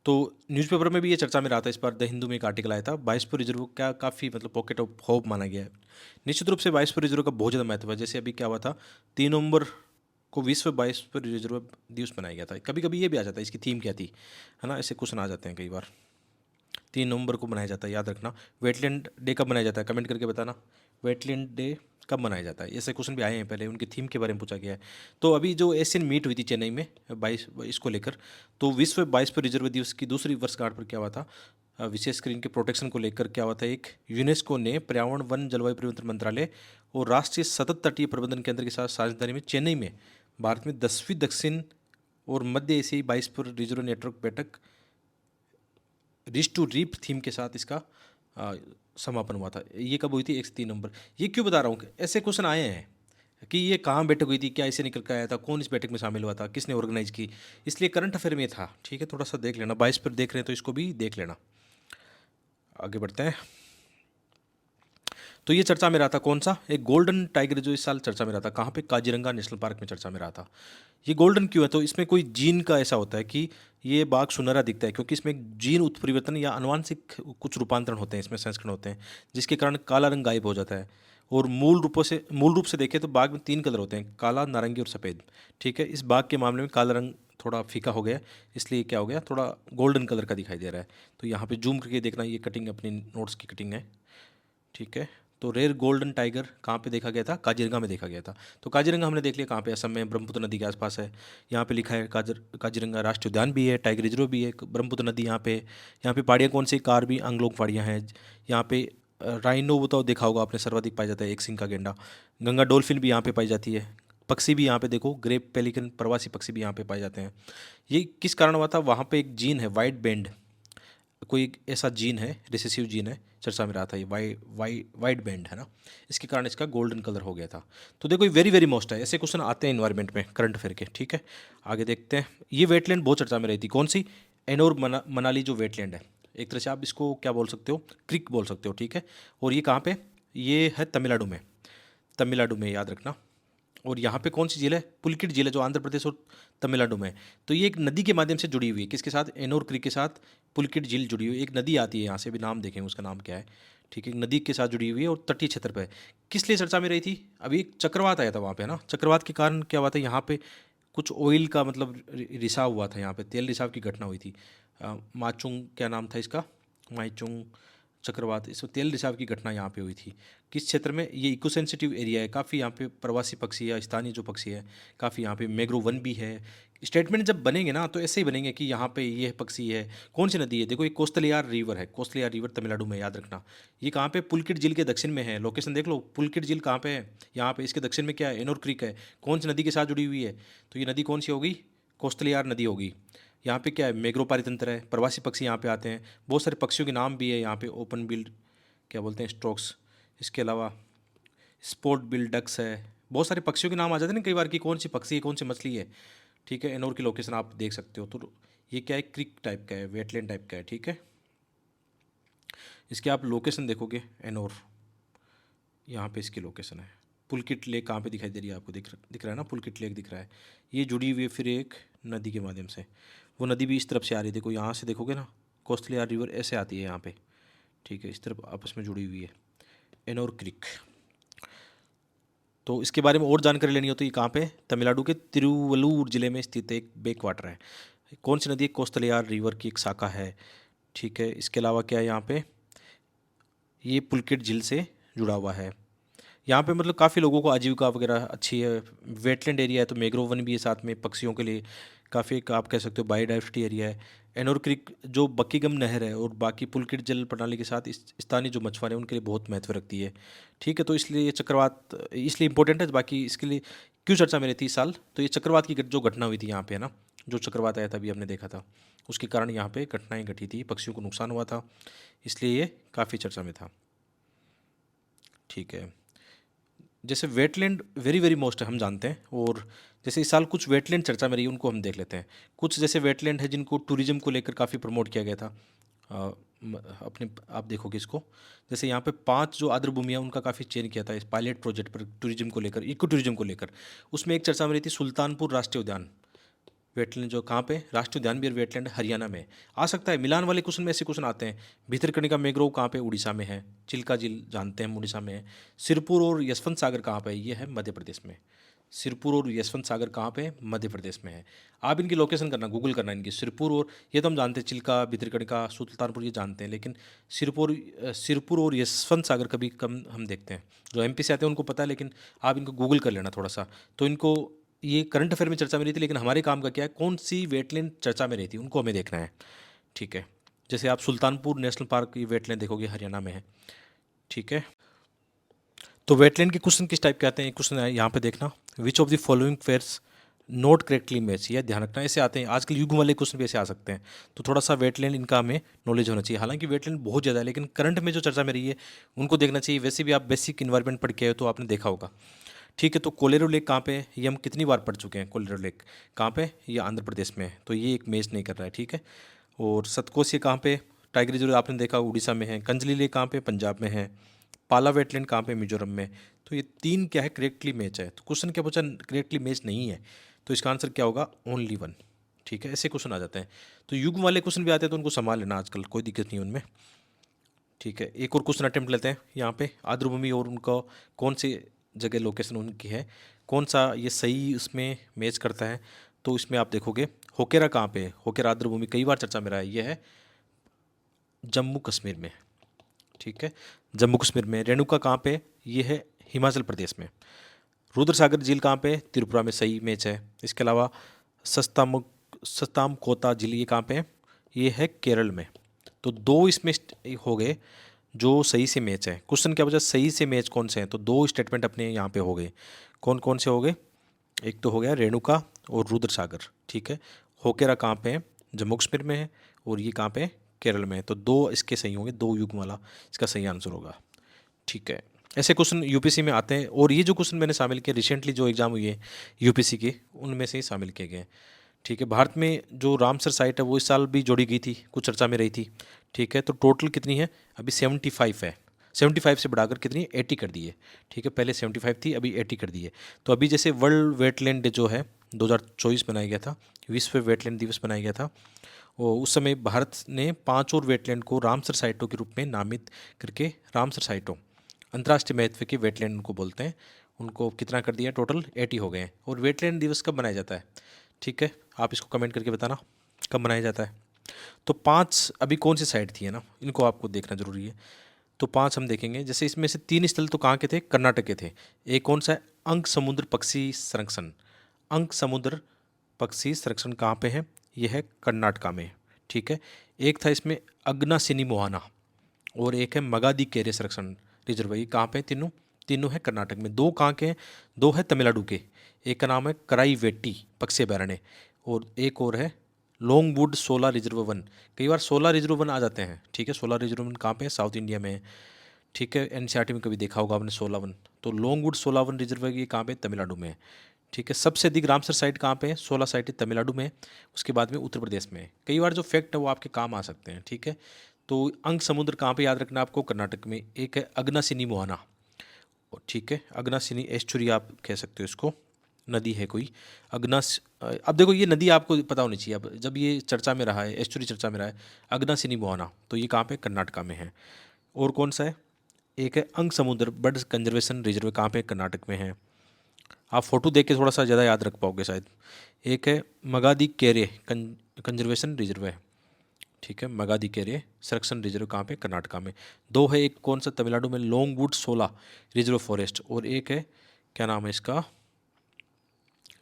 तो न्यूज़पेपर में भी ये चर्चा में रहा था, इस बार द हिंदू में एक आर्टिकल आया था, बाइसपुर रिजर्व का काफ़ी मतलब पॉकेट ऑफ होप माना गया है। निश्चित रूप से बाइसपुर रिजर्व का बहुत ज़्यादा महत्व है। जैसे अभी क्या हुआ था, 3 नवंबर को विश्व बाइसपुर रिजर्व दिवस मनाया गया था। कभी कभी ये भी आ जाता है इसकी थीम क्या थी, है ना, ऐसे क्वेश्चन आ जाते हैं कई बार। 3 नवंबर को मनाया जाता है, याद रखना। वेटलैंड डे कब मनाया जाता है, कमेंट करके बताना। वेटलैंड डे कब मनाया जाता है, ऐसे क्वेश्चन भी आए हैं पहले, उनकी थीम के बारे में पूछा गया है। तो अभी जो एशियन मीट हुई थी चेन्नई में 22 इसको लेकर, तो विश्व बाइसपुर रिजर्व दिवस की दूसरी वर्षगांठ पर क्या हुआ था, विशेषकर इनके प्रोटेक्शन को लेकर क्या हुआ था, एक यूनेस्को ने पर्यावरण वन जलवायु परिवर्तन मंत्रालय और राष्ट्रीय सतत तटीय प्रबंधन केंद्र के साथ साझेदारी में चेन्नई में भारत में 10वीं दक्षिण और मध्य एशियाई बाइसपुर रिजर्व नेटवर्क बैठक रिच टू रीप थीम के साथ इसका आ, समापन हुआ था। ये कब हुई थी, 1 से 3 नवंबर। ये क्यों बता रहा हूँ, ऐसे क्वेश्चन आए हैं कि ये कहाँ बैठक हुई थी, क्या इसे निकल कर आया था, कौन इस बैठक में शामिल हुआ था, किसने ऑर्गेनाइज की, इसलिए करंट अफेयर में था, ठीक है। थोड़ा सा देख लेना, 22 पर देख रहे हैं तो इसको भी देख लेना। आगे बढ़ते हैं। तो ये चर्चा में रहा था कौन सा, एक गोल्डन टाइगर जो इस साल चर्चा में रहा था, कहाँ पे, काजीरंगा नेशनल पार्क में चर्चा में रहा था। ये गोल्डन क्यों है, तो इसमें कोई जीन का ऐसा होता है कि ये बाघ सुनहरा दिखता है, क्योंकि इसमें जीन उत्परिवर्तन या अनुवांशिक कुछ रूपांतरण होते हैं, इसमें संस्करण होते हैं, जिसके कारण काला रंग गायब हो जाता है। और मूल रूप से देखें तो बाघ में 3 कलर होते हैं, काला, नारंगी और सफ़ेद, ठीक है। इस बाघ के मामले में काला रंग थोड़ा फीका हो गया, इसलिए क्या हो गया, थोड़ा गोल्डन कलर का दिखाई दे रहा है। तो यहाँ पे जूम करके देखना, ये कटिंग अपनी नोट्स की कटिंग है, ठीक है। तो रेयर गोल्डन टाइगर कहाँ पे देखा गया था, काजीरंगा में देखा गया था। तो काजीरंगा हमने देख लिया कहाँ पे, असम में ब्रह्मपुत्र नदी के आसपास है। यहाँ पे लिखा है काजीरंगा राष्ट्रीय उद्यान भी है, टाइगर रिजर्व भी है, ब्रह्मपुत्र नदी यहाँ पे पहाड़ियाँ कौन सी, कार्बी आंगलोंग पहाड़ियाँ हैं। यहाँ पे राइनो बताओ देखा होगा आपने, सर्वाधिक पाया जाता है, एक सिंह का गेंडा। गंगा डॉल्फिन भी यहाँ पे पाई जाती है। पक्षी भी यहाँ पे देखो, ग्रेप पेलिकन प्रवासी पक्षी भी यहाँ पे पाए जाते हैं। ये किस कारण हुआ था, वहाँ पे एक जीन है वाइट बैंड, कोई एक ऐसा जीन है, रिसेसिव जीन है, चर्चा में रहा था ये वाइट बैंड है ना, इसके कारण इसका गोल्डन कलर हो गया था। तो देखो ये वेरी वेरी मोस्ट है, ऐसे क्वेश्चन आते हैं इन्वायरमेंट में करंट अफेयर के, ठीक है। आगे देखते हैं। ये वेटलैंड बहुत चर्चा में रही थी, कौन सी, एनोर मनाली जो वेटलैंड है, एक तरह से आप इसको क्या बोल सकते हो, क्रिक बोल सकते हो, ठीक है। और ये कहाँ पे, ये है तमिलनाडु में, तमिलनाडु में, याद रखना। और यहाँ पे कौन सी झील है, पुलकिट झील है, जो आंध्र प्रदेश और तमिलनाडु में है। तो ये एक नदी के माध्यम से जुड़ी हुई है, किसके साथ, एनोर क्रिक के साथ पुलकिट झील जुड़ी हुई है। एक नदी आती है यहाँ से, भी नाम देखेंगे उसका नाम क्या है, ठीक है। एक नदी के साथ जुड़ी हुई है और तटीय क्षेत्र पर है। किस लिए चर्चा में रही थी, अभी एक चक्रवात आया था वहाँ पे, है ना। चक्रवात के कारण क्या हुआ था, यहाँ पे कुछ ऑयल का मतलब रिसाव हुआ था, यहाँ पे तेल रिसाव की घटना हुई थी। माचुंग क्या नाम था इसका, माइचुंग चक्रवात, इस तेल रिसाव की घटना यहाँ पे हुई थी। किस क्षेत्र में, ये इको सेंसिटिव एरिया है, काफ़ी यहाँ पे प्रवासी पक्षी या स्थानीय जो पक्षी है, काफ़ी यहाँ पे मैंग्रोव वन भी है। स्टेटमेंट जब बनेंगे ना तो ऐसे ही बनेंगे कि यहाँ पे ये पक्षी है, कौन सी नदी है, देखो ये कोस्तलियार रिवर है, कोस्तलियार रिवर तमिलनाडु में, याद रखना। ये कहाँ पे, पुलकिट झील के दक्षिण में है, लोकेशन देख लो, पुलकिट झील कहाँ पे है, यहाँ पे, इसके दक्षिण में क्या है, एनोर क्रीक है, कौन सी नदी के साथ जुड़ी हुई है, तो ये नदी कौन सी होगी, कोस्तलियार नदी होगी। यहाँ पे क्या है, मैंग्रोव पारितंत्र है, प्रवासी पक्षी यहाँ पे आते हैं, बहुत सारे पक्षियों के नाम भी है यहाँ पे, ओपन बिल्ड क्या बोलते हैं, स्ट्रोक्स, इसके अलावा स्पोर्ट बिल डक्स है, बहुत सारे पक्षियों के नाम आ जाते हैं ना कई बार कि कौन सी पक्षी है, कौन सी मछली है, ठीक है। एनोर की लोकेशन आप देख सकते हो। तो ये क्या है, क्रिक टाइप का है, वेटलैंड टाइप का है, ठीक है। इसके आप लोकेशन देखोगे, एनोर यहाँ पे इसकी लोकेशन है। पुलकिट लेक कहाँ पे दिखाई दे रही है आपको, दिख रहा है ना, पुलकिट लेक दिख रहा है। ये जुड़ी हुई है फिर एक नदी के माध्यम से, वो नदी भी इस तरफ से आ रही है, देखो यहाँ से देखोगे ना, कोस्टलियार रिवर ऐसे आती है यहाँ पे, ठीक है, इस तरफ आपस में जुड़ी हुई है, एनोर क्रिक। तो इसके बारे में और जानकारी लेनी हो तो ये कहाँ पे, तमिलनाडु के तिरुवल्लूर जिले में स्थित एक बेक वाटर है। कौन सी नदी है, कोस्तलियार रिवर की एक शाखा है, ठीक है। इसके अलावा क्या है यहाँ पे, ये पुलकिट झील से जुड़ा हुआ है। यहाँ पे मतलब काफ़ी लोगों को आजीविका वगैरह अच्छी है, वेटलैंड एरिया है, तो मैंग्रोव वन भी है साथ में, पक्षियों के लिए काफ़ी एक आप कह सकते हो बायोडाइवर्सिटी एरिया है। एनोर क्रिक जो बकीगम नहर है और बाकी पुलकिट जल प्रणाली के साथ स्थानीय जो मछुआरे हैं उनके लिए बहुत महत्व रखती है, ठीक है। तो इसलिए ये चक्रवात इसलिए इंपॉर्टेंट है, बाकी इसके लिए क्यों चर्चा में रहती है इस साल, तो ये चक्रवात की जो घटना हुई थी यहाँ पे, है ना, जो चक्रवात आया था अभी हमने देखा था, उसके कारण यहाँ पे घटनाएं घटी थी, पक्षियों को नुकसान हुआ था, इसलिए ये काफ़ी चर्चा में था। ठीक है, जैसे वेटलैंड वेरी वेरी मोस्ट है, हम जानते हैं। और जैसे इस साल कुछ वेटलैंड चर्चा में रही, उनको हम देख लेते हैं। कुछ जैसे वेटलैंड है जिनको टूरिज्म को लेकर काफ़ी प्रमोट किया गया था। अपने आप देखोगे इसको, जैसे यहाँ पे 5 जो आर्द्र भूमियाँ उनका काफ़ी चयन किया था इस पायलट प्रोजेक्ट पर, टूरिज्म को लेकर, इको टूरिज्म को लेकर। उसमें एक चर्चा में रही थी सुल्तानपुर राष्ट्रीय उद्यान, वेटलैंड जो कहाँ पे, राष्ट्रीय उद्यान भी, और वेटलैंड हरियाणा में आ सकता है। मिलान वाले क्वेश्चन में ऐसे क्वेश्चन आते हैं। भितरकनिका मैंग्रोव कहाँ पे, उड़ीसा में है। चिल्का झील जानते हैं हम, उड़ीसा में है। सिरपुर और यशवंत सागर कहाँ पे है, ये है मध्य प्रदेश में। सिरपुर और यशवंत सागर कहाँ पे है, मध्य प्रदेश में है। आप इनकी लोकेशन करना, गूगल करना इनकी, सिरपुर और, ये तो हम जानते हैं चिल्का, भितरकनिका, सुल्तानपुर, ये जानते हैं, लेकिन सिरपुर और यशवंत सागर कभी कम हम देखते हैं। जो एमपी से आते हैं उनको पता है, लेकिन आप इनको गूगल कर लेना थोड़ा सा। तो इनको, ये करंट अफेयर में चर्चा में रही थी, लेकिन हमारे काम का क्या है, कौन सी वेटलैंड चर्चा में रही थी उनको हमें देखना है। ठीक है, जैसे आप सुल्तानपुर नेशनल पार्क की वेटलैंड देखोगे, हरियाणा में है। ठीक है, तो वेटलैंड के क्वेश्चन किस टाइप के आते हैं, एक क्वेश्चन है यहाँ पे देखना, which of the following pairs not correctly match, यह ध्यान रखना। ऐसे आते हैं आजकल, युग वाले क्वेश्चन भी ऐसे आ सकते हैं। तो थोड़ा सा वेटलैंड इनका हमें नॉलेज होना चाहिए। हालांकि वेटलैंड बहुत ज़्यादा है, लेकिन करंट में जो चर्चा में रही है उनको देखना चाहिए। वैसे भी आप बेसिक इन्वायरमेंट पढ़ के आए हो तो आपने देखा होगा। ठीक है, तो कोलेरो लेक कहाँ पे है, ये हम कितनी बार पढ़ चुके हैं। कोलेरो लेक कहाँ पे, ये आंध्र प्रदेश में है, तो ये एक मैच नहीं कर रहा है। ठीक है, और सतकोसिया कहाँ पे, टाइगर रिजर्व आपने देखा उड़ीसा में है। कंजली लेक कहाँ पे, पंजाब में है। पाला वेटलैंड कहाँ पे, मिजोरम में। तो ये 3 क्या है, करेक्टली मैच है। तो क्वेश्चन क्या पूछा, करेक्टली मैच नहीं है, तो इसका आंसर क्या होगा, ओनली 1। ठीक है, ऐसे क्वेश्चन आ जाते हैं। तो युग वाले क्वेश्चन भी आते हैं, तो उनको संभाल लेना आजकल, कोई दिक्कत नहीं उनमें। ठीक है, एक और क्वेश्चन अटेम्प्ट लेते हैं यहाँ पे, आर्द्रभूमि और उनका कौन सी जगह लोकेशन उनकी है, कौन सा ये सही उसमें मैच करता है। तो इसमें आप देखोगे होकेरा कहाँ पे है, होकेरा आर्द्रभूमि कई बार चर्चा में रहा है, ये है जम्मू कश्मीर में। ठीक है, जम्मू कश्मीर में। रेणुका कहाँ पे, ये है हिमाचल प्रदेश में। रुद्र सागर झील कहाँ पे, त्रिपुरा में, सही मैच है। इसके अलावा सस्ताम सस्तामकोता झील ये कहाँ पे है, ये है केरल में। तो 2 इसमें हो गए जो सही से मैच है। क्वेश्चन क्या बचा, सही से मैच कौन से हैं, तो 2 स्टेटमेंट अपने यहाँ पे हो गए। कौन कौन से हो गए, एक तो हो गया रेणुका और रुद्र सागर। ठीक है, होकेरा कहाँ पे है, जम्मू कश्मीर में है, और ये कहाँ पे है, केरल में है। तो 2 इसके सही होंगे, 2 युग्म वाला इसका सही आंसर होगा। ठीक है, ऐसे क्वेश्चन यूपीसी में आते हैं, और ये जो क्वेश्चन मैंने शामिल किए रिसेंटली जो एग्जाम हुई है यूपीसी के, उनमें से ही शामिल किए गए हैं। ठीक है, भारत में जो रामसर साइट है वो इस साल भी जोड़ी गई थी, कुछ चर्चा में रही थी। ठीक है, तो टोटल कितनी है, अभी 75 है। 75 से बढ़ाकर कितनी, 80 कर दी है। ठीक है, पहले 75 थी, अभी 80 कर दी है। तो अभी जैसे वर्ल्ड वेटलैंड डे जो है 2024 बनाया गया था, विश्व वेटलैंड दिवस बनाया गया था, वो उस समय भारत ने 5 और वेटलैंड को रामसर साइटों के रूप में नामित करके, रामसर साइटों अंतर्राष्ट्रीय महत्व के वेटलैंड उनको बोलते हैं, उनको कितना कर दिया, टोटल 80 हो गए हैं। और वेटलैंड दिवस कब मनाया जाता है, ठीक है, आप इसको कमेंट करके बताना कब मनाया जाता है। तो 5 अभी कौन सी साइट थी है ना, इनको आपको देखना जरूरी है। तो 5 हम देखेंगे, जैसे इसमें से 3 स्थल तो कहाँ के थे, कर्नाटक के थे। एक कौन सा है, अंक समुद्र पक्षी संरक्षण। अंक समुद्र पक्षी संरक्षण कहाँ पे है, ये है कर्नाटका में। ठीक है, एक था इसमें अगनासिनी मोहाना, और एक है मगादी केरे संरक्षण रिजर्व। ये कहाँ पे है, तीनों तीनों है कर्नाटक में। 2 कहाँ के हैं, 2 है तमिलनाडु के। एक का नाम है कराई वेट्टी पक्षी अभयारण्य, और एक और है लॉन्गवुड सोला रिजर्व वन। कई बार सोला रिजर्व वन आ जाते हैं। ठीक है, सोला रिजर्व वन कहाँ पे है, साउथ इंडिया में है। ठीक है, एनसीईआरटी में कभी देखा होगा आपने सोला वन। तो लॉन्गवुड सोला वन रिजर्व ये कहाँ पे, तमिलनाडु में है। ठीक है, सबसे अधिक रामसर साइट कहाँ पे है, 16 साइट तमिलनाडु में है, उसके बाद में उत्तर प्रदेश में है। कई बार जो फैक्ट है वो आपके काम आ सकते हैं। ठीक है, तो अंक समुद्र कहाँ पे याद रखना आपको, कर्नाटक में। एक है अगनासिनी मोहाना, ठीक है, अगनासिनी एस्चुरी आप कह सकते हो इसको, नदी है कोई अगनास। अब देखो ये नदी आपको पता होनी चाहिए, अब जब ये चर्चा में रहा है, एस्चुरी चर्चा में रहा है, अगनासिनी मोहाना, तो ये कहाँ पे, कर्नाटका में है। और कौन सा है, एक है अंक समुद्र बर्ड कंजर्वेशन रिजर्व, कहाँ पे, कर्नाटक में है। आप फोटो देख के थोड़ा सा ज़्यादा याद रख पाओगे शायद। एक है मगादी केरे कंजर्वेशन रिजर्व है। ठीक है, मगादी केरे संरक्षण रिजर्व कहाँ पे, कर्नाटका में। 2 है, एक कौन सा, तमिलनाडु में लॉन्गवुड सोला रिजर्व फॉरेस्ट, और एक है क्या नाम है इसका,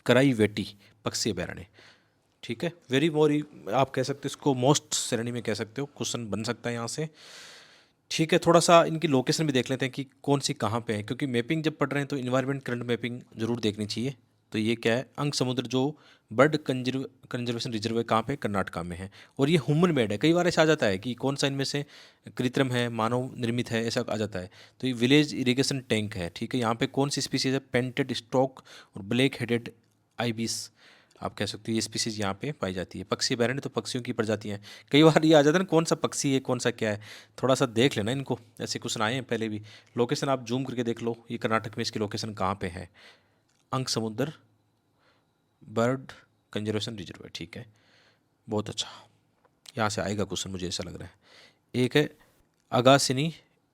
कराई वेटी पक्षी अभयारण्य। ठीक है, वेरी मोरी आप कह सकते हो इसको, मोस्ट श्रेणी में कह सकते हो, क्वेश्चन बन सकता है यहाँ से। ठीक है, थोड़ा सा इनकी लोकेशन भी देख लेते हैं कि कौन सी कहाँ पे है, क्योंकि मैपिंग जब पढ़ रहे हैं तो इन्वायरमेंट करंट मैपिंग जरूर देखनी चाहिए। तो ये क्या है, अंग समुद्र जो बर्ड कंजर्वेशन रिजर्व है, कहाँ पे, कर्नाटका में है। और ये ह्यूमन मेड है। कई बार ऐसा आ जाता है कि कौन सा इनमें से कृत्रिम है, मानव निर्मित है, ऐसा आ जाता है। तो ये विलेज इरिगेशन टैंक है, ठीक है। यहाँ पे कौन सी स्पीसीज है, पेंटेड स्टॉक और ब्लैक हेडेड आइबिस, आप कह सकते हो ये स्पीसीज यहाँ पे पाई जाती है। पक्षी अभयारण्य, तो पक्षियों की प्रजातियाँ हैं। कई बार ये आ जाता है ना, कौन सा पक्षी है, कौन सा क्या है, थोड़ा सा देख लेना इनको। ऐसे क्वेश्चन आए हैं पहले भी। लोकेशन आप जूम करके देख लो, ये कर्नाटक में इसकी लोकेशन कहाँ पे है। अंक समुद्र बर्ड कंजर्वेशन रिजर्व है, ठीक है, बहुत अच्छा। यहाँ से आएगा क्वेश्चन, मुझे ऐसा लग रहा है। एक है अगासिनी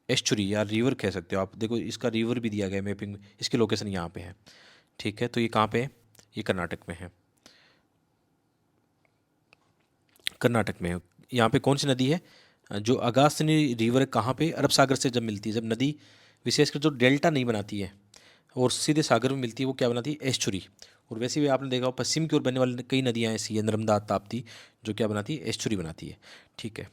एस्चुरी या रिवर कह सकते हो आप। देखो इसका रिवर भी दिया गया है मैपिंग में, इसकी लोकेशन यहाँ पे है, ठीक है। तो ये कहाँ पे है, ये कर्नाटक में है, कर्नाटक में है। यहाँ पे कौन सी नदी है, जो अगासिनी रिवर है, कहाँ पे, अरब सागर से जब मिलती है, जब नदी विशेषकर जो डेल्टा नहीं बनाती है और सीधे सागर में मिलती है, वो क्या बनाती है, एस्चुरी। और वैसे भी आपने देखा हो पश्चिम की ओर बनने वाली कई नदियाँ ऐसी हैं, नर्मदा, ताप्ती, जो क्या बनाती है, एस्चुरी बनाती है, ठीक है।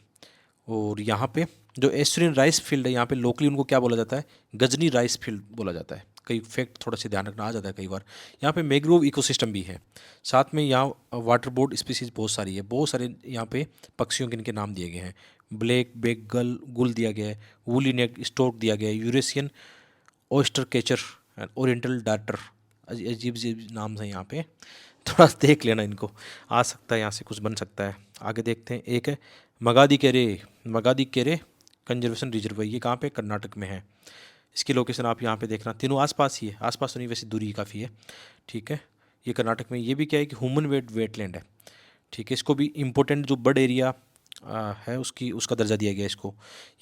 और यहाँ पे जो एस्चुरियन राइस फील्ड है, यहाँ पे लोकली उनको क्या बोला जाता है, गजनी राइस फील्ड बोला जाता है। कई फैक्ट थोड़ा सा ध्यान रखना आ जाता है कई बार। यहाँ पे मैंग्रोव इकोसिस्टम भी है, साथ में यहाँ वाटर बोर्ड स्पीसीज बहुत सारी है, बहुत सारे यहाँ पे पक्षियों के इनके नाम दिए गए हैं। ब्लैक बैक गुल दिया गया है, वूली नेक स्टोर्क दिया गया है, Eurasian oyster catcher and oriental darter, अजीब अजीब नाम है यहाँ पे, थोड़ा देख लेना इनको, आ सकता है यहाँ से कुछ बन सकता है। आगे देखते हैं। एक है मगादी केरे कंजर्वेशन रिजर्व, ये कहाँ पे, कर्नाटक में है। इसकी लोकेशन आप यहाँ पे देखना, तीनों आसपास ही है, आसपास तो नहीं वैसे दूरी काफ़ी है, ठीक है। ये कर्नाटक में, ये भी क्या है कि ह्यूमन वेटलैंड है, ठीक है। इसको भी इम्पोर्टेंट जो बर्ड एरिया है उसका दर्जा दिया गया है इसको।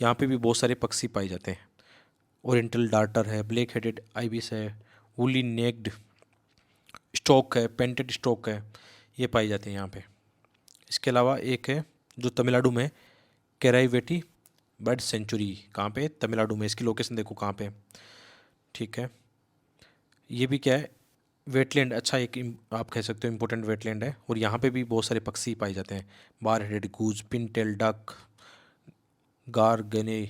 यहाँ पे भी बहुत सारे पक्षी पाए जाते हैं, ओरिएंटल डार्टर है, ब्लैक हेडेड आइबिस है, वुली नेक्ड स्टॉक है, पेंटेड स्टॉक है, ये पाए जाते हैं यहाँ पे। इसके अलावा एक है जो तमिलनाडु में, केराईवेटी बर्ड सेंचुरी, कहाँ पे, तमिलनाडु में। इसकी लोकेशन देखो कहाँ पे, ठीक है। ये भी क्या है, वेटलैंड, अच्छा एक आप कह सकते हो इम्पोर्टेंट वेटलैंड है। और यहाँ पे भी बहुत सारे पक्षी पाए जाते हैं, bar headed goose, pintail duck, garganey,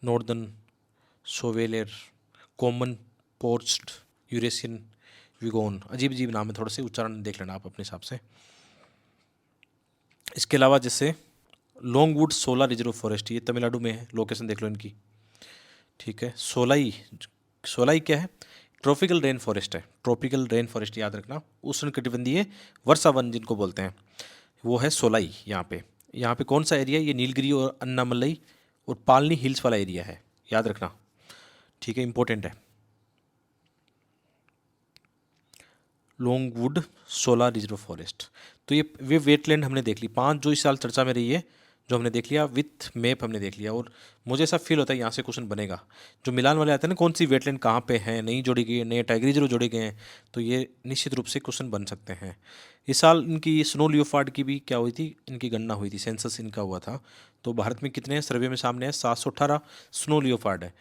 northern shoveler, common pochard, Eurasian wigeon, अजीब अजीब नाम है, थोड़े से उच्चारण देख लेना आप अपने हिसाब से। इसके अलावा जैसे लॉन्गवुड सोला रिजर्व फॉरेस्ट, ये तमिलनाडु में है, लोकेशन देख लो इनकी, ठीक है। सोलाई, सोलाई क्या है, ट्रॉपिकल रेन फॉरेस्ट है, ट्रॉपिकल रेन फॉरेस्ट याद रखना, उष्णकटिबंधीय वर्षा वन जिनको बोलते हैं, वो है सोलाई। यहाँ पे कौन सा एरिया है, ये नीलगिरी और अन्नामलई और पालनी हिल्स वाला एरिया है, याद रखना, ठीक है, इंपॉर्टेंट है। लॉन्गवुड सोला रिजर्व फॉरेस्ट। तो ये वे वेटलैंड हमने देख ली, 5 जो इस साल चर्चा में रही है, जो हमने देख लिया विथ मैप हमने देख लिया। और मुझे ऐसा फील होता है यहाँ से क्वेश्चन बनेगा, जो मिलान वाले आते हैं ना, कौन सी वेटलैंड कहाँ पे हैं, नई जोड़ी गई है, नए टाइगर रिजर्व जोड़े गए हैं, तो ये निश्चित रूप से क्वेश्चन बन सकते हैं। इस साल इनकी स्नो लियोपार्ड की भी क्या हुई थी, इनकी गणना हुई थी, सेंसस इनका हुआ था। तो भारत में कितने हैं, सर्वे में सामने है 718 स्नो लियोपार्ड है।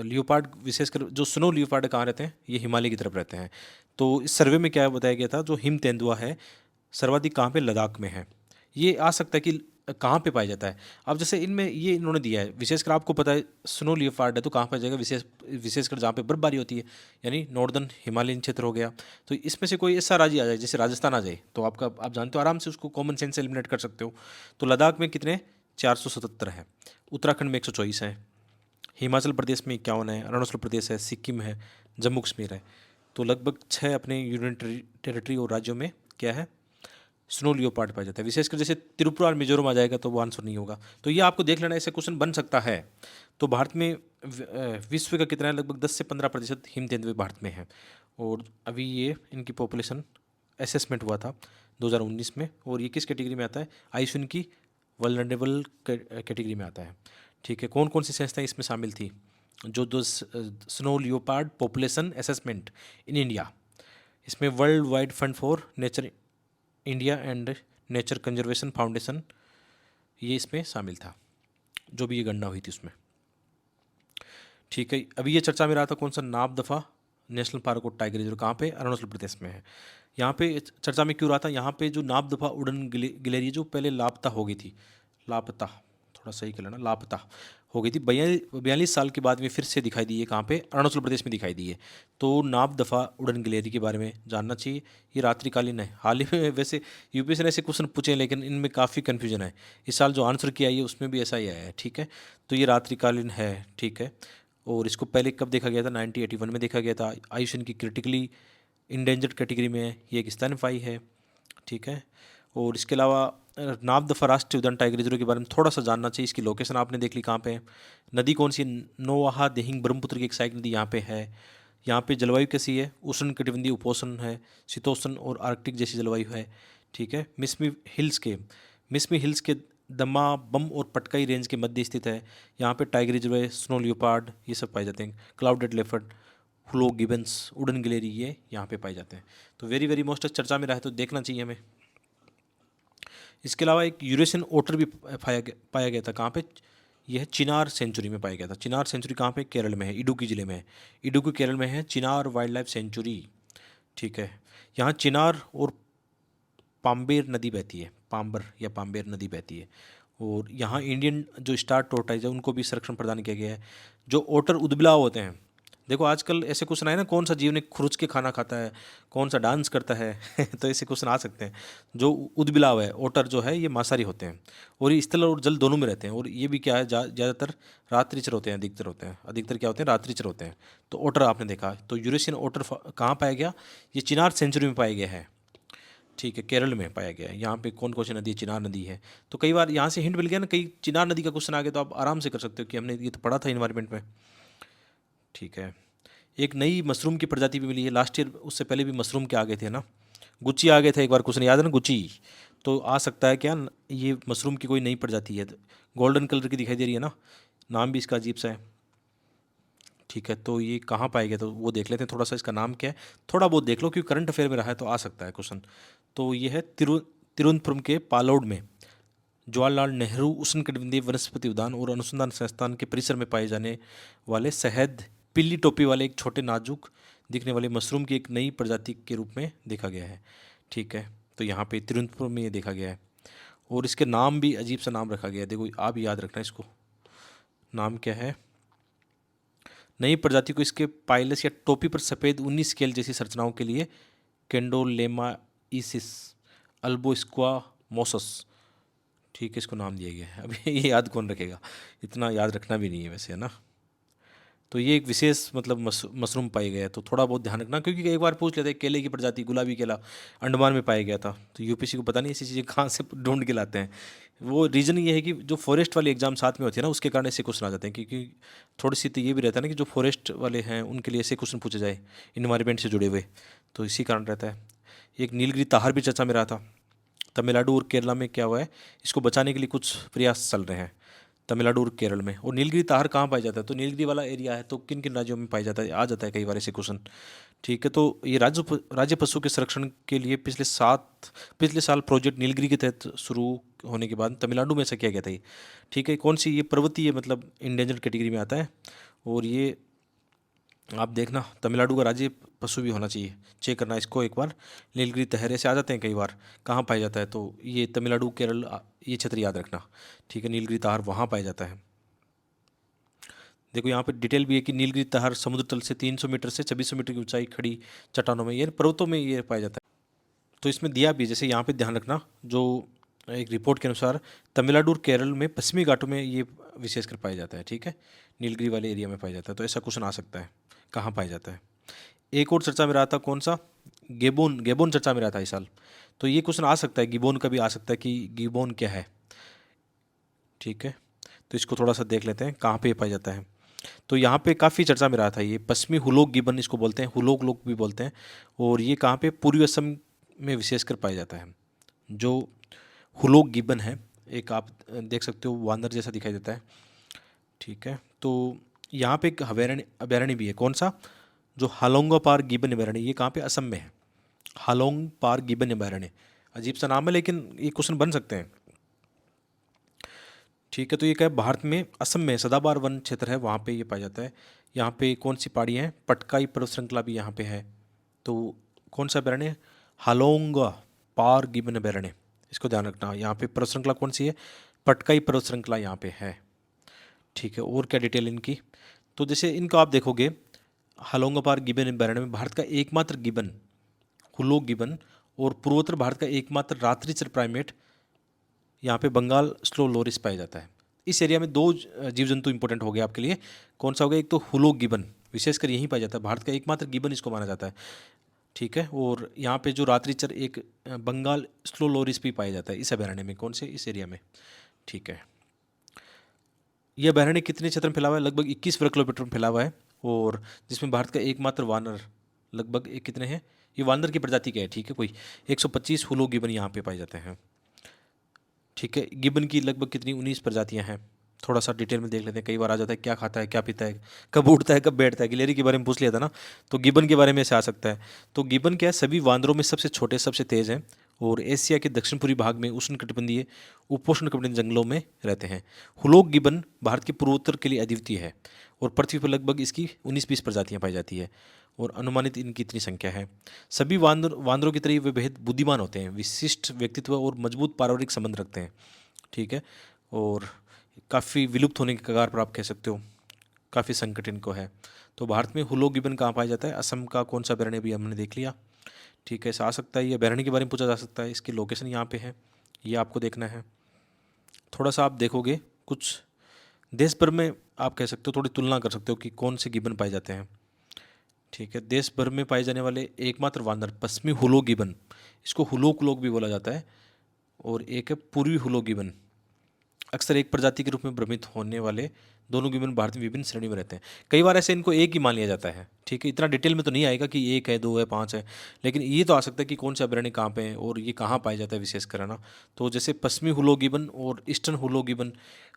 लियोपार्ड विशेषकर जो स्नो लियोपार्ड कहाँ रहते हैं, ये हिमालय की तरफ रहते हैं। तो इस सर्वे में क्या बताया गया था, जो हिम तेंदुआ है सर्वाधिक कहाँ पे, लद्दाख में है। ये आ सकता है कि कहाँ पे पाया जाता है। अब जैसे इनमें ये इन्होंने दिया है, विशेषकर आपको पता है स्नो लियोपार्ड है तो कहाँ पाया जाएगा, विशेषकर जहाँ पे बर्फबारी होती है, यानी नॉर्दर्न हिमालयन क्षेत्र हो गया। तो इसमें से कोई ऐसा राज्य आ जाए, जैसे राजस्थान आ जाए, तो आप जानते हो आराम से उसको कॉमन सेंस से एलिमिनेट कर सकते हो। तो लद्दाख में कितने, 477 है, उत्तराखंड में 124 है, हिमाचल प्रदेश में 51 है, अरुणाचल प्रदेश है, सिक्किम है, जम्मू कश्मीर है। तो लगभग 6 अपने यूनियन टेरिटरी और राज्यों में क्या है, स्नो लियोपार्ड पाया जाता है। विशेषकर जैसे त्रिपुरा और मिजोरम आ जाएगा तो वो आंसर नहीं होगा। तो ये आपको देख लेना, ऐसे क्वेश्चन बन सकता है। तो भारत में विश्व का कितना है, लगभग 10 से 15% हिम तेंदुए भारत में है। और अभी ये इनकी पॉपुलेशन असेसमेंट हुआ था 2019 में, और ये किस कैटेगरी में आता है, आईसीयूएन की वल्नरेबल कैटेगरी में आता है, ठीक है। कौन कौन सी संस्थाएं इसमें शामिल थी, जो दो snow leopard population assessment in India, इसमें World Wide Fund for Nature India and Nature Conservation Foundation, ये इसमें शामिल था, जो भी ये गणना हुई थी उसमें, ठीक है। अभी ये चर्चा में रहा था कौन सा, नाब दफ़ा नेशनल पार्क और टाइगर रिजर्व, कहाँ पे, अरुणाचल प्रदेश में है। यहाँ पे चर्चा में क्यों रहा था, यहाँ पे जो नाब दफ़ा उड़न गिलेरिया जो पहले लापता हो गई थी, लापता, थोड़ा सही कर लेना, लापता हो गई थी। 42 साल के बाद में फिर से दिखाई दी है, कहाँ पे, अरुणाचल प्रदेश में दिखाई दी है। तो नाव दफ़ा उड़न गिलहरी के बारे में जानना चाहिए। ये रात्रिकालीन है। हाल ही में वैसे यूपीएससी ने ऐसे क्वेश्चन पूछे हैं, लेकिन इनमें काफ़ी कन्फ्यूजन है। इस साल जो आंसर किया है उसमें भी ऐसा ही आया है, ठीक है। तो ये रात्रिकालीन है, ठीक है। और इसको पहले कब देखा गया था, 1981 में देखा गया था। आयुष्मान की क्रिटिकली इंडेंजर्ड कैटेगरी में है, ये एक स्तनपायी है, ठीक है। और इसके अलावा नाव दफा राष्ट्रीय उद्यान टाइगर रिजर्व के बारे में थोड़ा सा जानना चाहिए। इसकी लोकेशन आपने देख ली, कहाँ पे है, नदी कौन सी है, नोआहा देहिंग ब्रह्मपुत्र की एक सहायक नदी यहाँ पे है। यहाँ पे जलवायु कैसी है, उष्ण कटिबंधीय उपोष्ण है, शीतोष्ण और आर्कटिक जैसी जलवायु है, ठीक है। मिसमी हिल्स के दमा बम और पटकाई रेंज के मध्य स्थित है। यहाँ पे टाइगर रिजर्व है, स्नो लियोपार्ड ये सब पाए जाते हैं, क्लाउडेड लेपर्ड, हुलो गिबन्स, उड़न गिलेरी, ये यहाँ पे पाए जाते हैं। तो वेरी वेरी मोस्ट चर्चा में रहा है, तो देखना चाहिए हमें। इसके अलावा एक यूरेशियन ओटर भी पाया गया था, कहाँ पे, यह है चिनार सेंचुरी में पाया गया था। चिनार सेंचुरी कहाँ पे, केरल में है, इडुक्की जिले में है। इडुक्की केरल में है चिनार वाइल्ड लाइफ सेंचुरी, ठीक है। यहाँ चिनार और पाम्बेर नदी बहती है, पाम्बर या पाम्बेर नदी बहती है। और यहाँ इंडियन जो स्टार टोर्टाइज है उनको भी संरक्षण प्रदान किया गया है। जो ओटर उदबिलाव होते हैं, देखो आजकल ऐसे क्वेश्चन आए ना, कौन सा जीव ने खुरुच के खाना खाता है, कौन सा डांस करता है तो ऐसे क्वेश्चन आ सकते हैं। जो उदबिलाव है, ओटर जो है, ये मांसाहारी होते हैं और ये स्थल और जल दोनों में रहते हैं। और ये भी क्या है, ज़्यादातर रात्रिचर होते हैं, अधिकतर क्या होते हैं, रात्रिचर होते हैं। तो ओटर आपने देखा, तो यूरेशियन ओटर कहाँ पाया गया, ये चिनार सेंचुरी में पाया गया है, ठीक है, केरल में पाया गया है। यहाँ पे कौन कौन सी नदी है, चिनार नदी है। तो कई बार यहाँ से हिंट मिल गया ना, कई चिनार नदी का क्वेश्चन आ गया तो आप आराम से कर सकते हो कि हमने ये तो पढ़ा था इन्वायरमेंट में, ठीक है। एक नई मशरूम की प्रजाति भी मिली है लास्ट ईयर, उससे पहले भी मशरूम के आ गए थे ना, गुच्ची आ गए थे एक बार, क्वेश्चन याद है ना, गुच्ची। तो आ सकता है क्या, ये मशरूम की कोई नई प्रजाति है, गोल्डन कलर की दिखाई दे रही है ना, नाम भी इसका अजीब सा है, ठीक है। तो ये कहाँ पाया गया, तो वो देख लेते हैं थोड़ा सा, इसका नाम क्या है, थोड़ा बहुत देख लो क्योंकि करंट अफेयर में रहा है तो आ सकता है क्वेश्चन। तो ये है तिरुवनंतपुरम के पालोड में जवाहरलाल नेहरू उष्णकटिबंधीय वनस्पति उद्यान और अनुसंधान संस्थान के परिसर में पाए जाने वाले शहद पिल्ली टोपी वाले एक छोटे नाजुक दिखने वाले मशरूम की एक नई प्रजाति के रूप में देखा गया है, ठीक है। तो यहाँ पे तिरुवनंतपुरम में ये देखा गया है। और इसके नाम भी अजीब सा नाम रखा गया है, देखो आप याद रखना इसको, नाम क्या है। नई प्रजाति को इसके पाइलस या टोपी पर सफ़ेद ऊनी स्केल जैसी संरचनाओं के लिए कैंडोलेमाइसिस अल्बोस्क्वामोसस, ठीक है, इसको नाम दिया गया है। अभी ये याद कौन रखेगा, इतना याद रखना भी नहीं है वैसे, है ना। तो ये एक विशेष मतलब मशरूम पाया गया है, तो थोड़ा बहुत ध्यान रखना क्योंकि एक बार पूछ लेते हैं, केले की प्रजाति गुलाबी केला अंडमान में पाया गया था, तो यूपीसी को पता नहीं ऐसी चीज़ें कहाँ से ढूंढ के लाते हैं। वो रीज़न ये है कि जो फॉरेस्ट वाले एग्जाम साथ में होते हैं ना, उसके कारण ऐसे क्वेश्चन आ जाते हैं, क्योंकि थोड़ी सी तो ये भी रहता है ना कि जो फॉरेस्ट वाले हैं उनके लिए ऐसे क्वेश्चन पूछे जाए इन्वायरमेंट से जुड़े हुए, तो इसी कारण रहता है। एक नीलगिरी ताहर भी चर्चा में रहा था, तमिलनाडु और केरला में क्या हुआ है, इसको बचाने के लिए कुछ प्रयास चल रहे हैं तमिलनाडु और केरल में। और नीलगिरी ताहर कहाँ पाया जाता है, तो नीलगिरी वाला एरिया है, तो किन किन राज्यों में पाया जाता है, आ जाता है कई बार ऐसे क्वेश्चन, ठीक है। तो ये राज्य पशु के संरक्षण के लिए पिछले साल प्रोजेक्ट नीलगिरी के तहत शुरू होने के बाद तमिलनाडु में ऐसा किया गया था ये, ठीक है। कौन सी ये पर्वतीय मतलब इंडेंजर्ड कैटेगरी में आता है। और ये आप देखना तमिलनाडु का राज्य पशु भी होना चाहिए, चेक करना इसको एक बार। नीलगिरी तहरे से आ जाते हैं कई बार, कहाँ पाया जाता है, तो ये तमिलनाडु केरल ये क्षेत्र याद रखना, ठीक है। नीलगिरी ताहर वहाँ पाया जाता है। देखो यहाँ पे डिटेल भी है कि नीलगिरी ताहर समुद्र तल से 300 मीटर से 2600 मीटर की ऊंचाई खड़ी चट्टानों में, ये पर्वतों में ये पाया जाता है। तो इसमें दिया भी, जैसे यहाँ पे ध्यान रखना, जो एक रिपोर्ट के अनुसार तमिलनाडु और केरल में पश्चिमी घाटों में ये विशेषकर पाया जाता है, ठीक है, नीलगिरी वाले एरिया में पाया जाता है। तो ऐसा क्वेश्चन आ सकता है, कहाँ पाया जाता है। एक और चर्चा में रहा था, कौन सा, गेबोन, गेबोन चर्चा में रहा था इस साल, तो ये क्वेश्चन आ सकता है, गिबोन का भी आ सकता है कि गिबोन क्या है, ठीक है। तो इसको थोड़ा सा देख लेते हैं कहाँ पे पाया जाता है। तो यहाँ पे काफ़ी चर्चा में रहा था, ये पश्चिमी हुलोक गिबन इसको बोलते हैं, हुलोक लोक भी बोलते हैं। और ये कहाँ पे, पूर्वी असम में विशेषकर पाया जाता है। जो हुलोक गिबन है, एक आप देख सकते हो वानर जैसा दिखाई देता है, ठीक है। तो यहाँ पे एक अभयारण्य भी है, कौन सा, जो हालोंगा पार गिबन अभयारण्य, ये कहाँ पे, असम में है। हालोंग पार गिबन अभयारण्य, अजीब सा नाम है लेकिन ये क्वेश्चन बन सकते हैं, ठीक है। तो ये क्या है, भारत में असम में सदाबहार वन क्षेत्र है, वहाँ पे ये पाया जाता है। यहाँ पे कौन सी पहाड़ी है, पटकाई पर्वत श्रृंखला भी यहाँ पे है। तो कौन सा अभयारण्य, हालोंगा पार गिबन अभयारण्य, इसको ध्यान रखना। यहाँ पे पर्वत श्रृंखला कौन सी है, पटकाई पर्वत श्रृंखला यहाँ पे है, ठीक है, और क्या डिटेल इनकी, तो जैसे इनको आप देखोगे, हलोंगापार गिबन अभयारण्य में भारत का एकमात्र गिबन, हुलोक गिबन, और पूर्वोत्तर भारत का एकमात्र रात्रिचर प्राइमेट यहाँ पे बंगाल स्लो लोरिस पाया जाता है। इस एरिया में दो जीव जंतु इंपॉर्टेंट हो गए आपके लिए। कौन सा हो गया, एक तो हुलोक गिबन, विशेषकर यहीं पाया जाता है, भारत का एकमात्र गिबन इसको माना जाता है। ठीक है, और यहाँ पे जो रात्रिचर एक बंगाल स्लो लोरिस भी पाया जाता है इस अभयारण्य में, कौन से, इस एरिया में। ठीक है, यह अभयारण्य कितने क्षेत्र में फैला हुआ है, लगभग 21 वर्ग किलोमीटर में फैला हुआ है, और जिसमें भारत का एकमात्र वानर, लगभग एक कितने हैं, ये वानर की प्रजाति क्या है, ठीक है, कोई 125 हुलो गिबन यहाँ पे पाए जाते हैं। ठीक है, गिबन की लगभग कितनी, 19 प्रजातियां हैं। थोड़ा सा डिटेल में देख लेते हैं, कई बार आ जाता है क्या खाता है, क्या पीता है, कब उठता है, कब बैठता है, गिलहरी के बारे में पूछ लिया था ना, तो गिबन के बारे में से आ सकता है। तो गिबन क्या है, सभी वानरों में सबसे छोटे, सबसे तेज हैं, और एशिया के दक्षिण पूर्वी भाग में उष्णकटिबंधीय, उपोष्णकटिबंधीय जंगलों में रहते हैं। हुलोक गिबन भारत के पूर्वोत्तर के लिए अद्वितीय है, और पृथ्वी पर लगभग इसकी 19-20 प्रजातियां पाई जाती है, और अनुमानित इनकी इतनी संख्या है। सभी वानरों की तरह वे बेहद बुद्धिमान होते हैं, विशिष्ट व्यक्तित्व और मजबूत पारिवारिक संबंध रखते हैं। ठीक है, और काफ़ी विलुप्त होने के कगार पर आप कह सकते हो, काफ़ी संकट इनको है। तो भारत में हुलोक गिबन कहाँ पाया जाता है, असम का कौन सा अभयारण्य भी हमने देख लिया। ठीक है, ऐसा आ सकता है, ये अभयारण्य के बारे में पूछा जा सकता है, इसकी लोकेशन यहाँ पे है, ये आपको देखना है। थोड़ा सा आप देखोगे, कुछ देश भर में आप कह सकते हो, थोड़ी तुलना कर सकते हो कि कौन से गिबन पाए जाते हैं। ठीक है, देश भर में पाए जाने वाले एकमात्र वानर पश्चिमी हुलोक गिबन, इसको हुलोक लोक भी बोला जाता है, और एक है पूर्वी हुलोक गिबन। अक्सर एक प्रजाति के रूप में भ्रमित होने वाले दोनों गिबन भारत में विभिन्न श्रेणी में रहते हैं। कई बार ऐसे इनको एक ही मान लिया जाता है। ठीक है, इतना डिटेल में तो नहीं आएगा कि एक है, दो है, पांच है, लेकिन ये तो आ सकता है कि कौन सा अभयारण्य कहाँ पे है और ये कहाँ पाया जाता है विशेषकर, है ना। तो जैसे पश्चिमी हुलो गिबन और ईस्टर्न हुलो गिबन,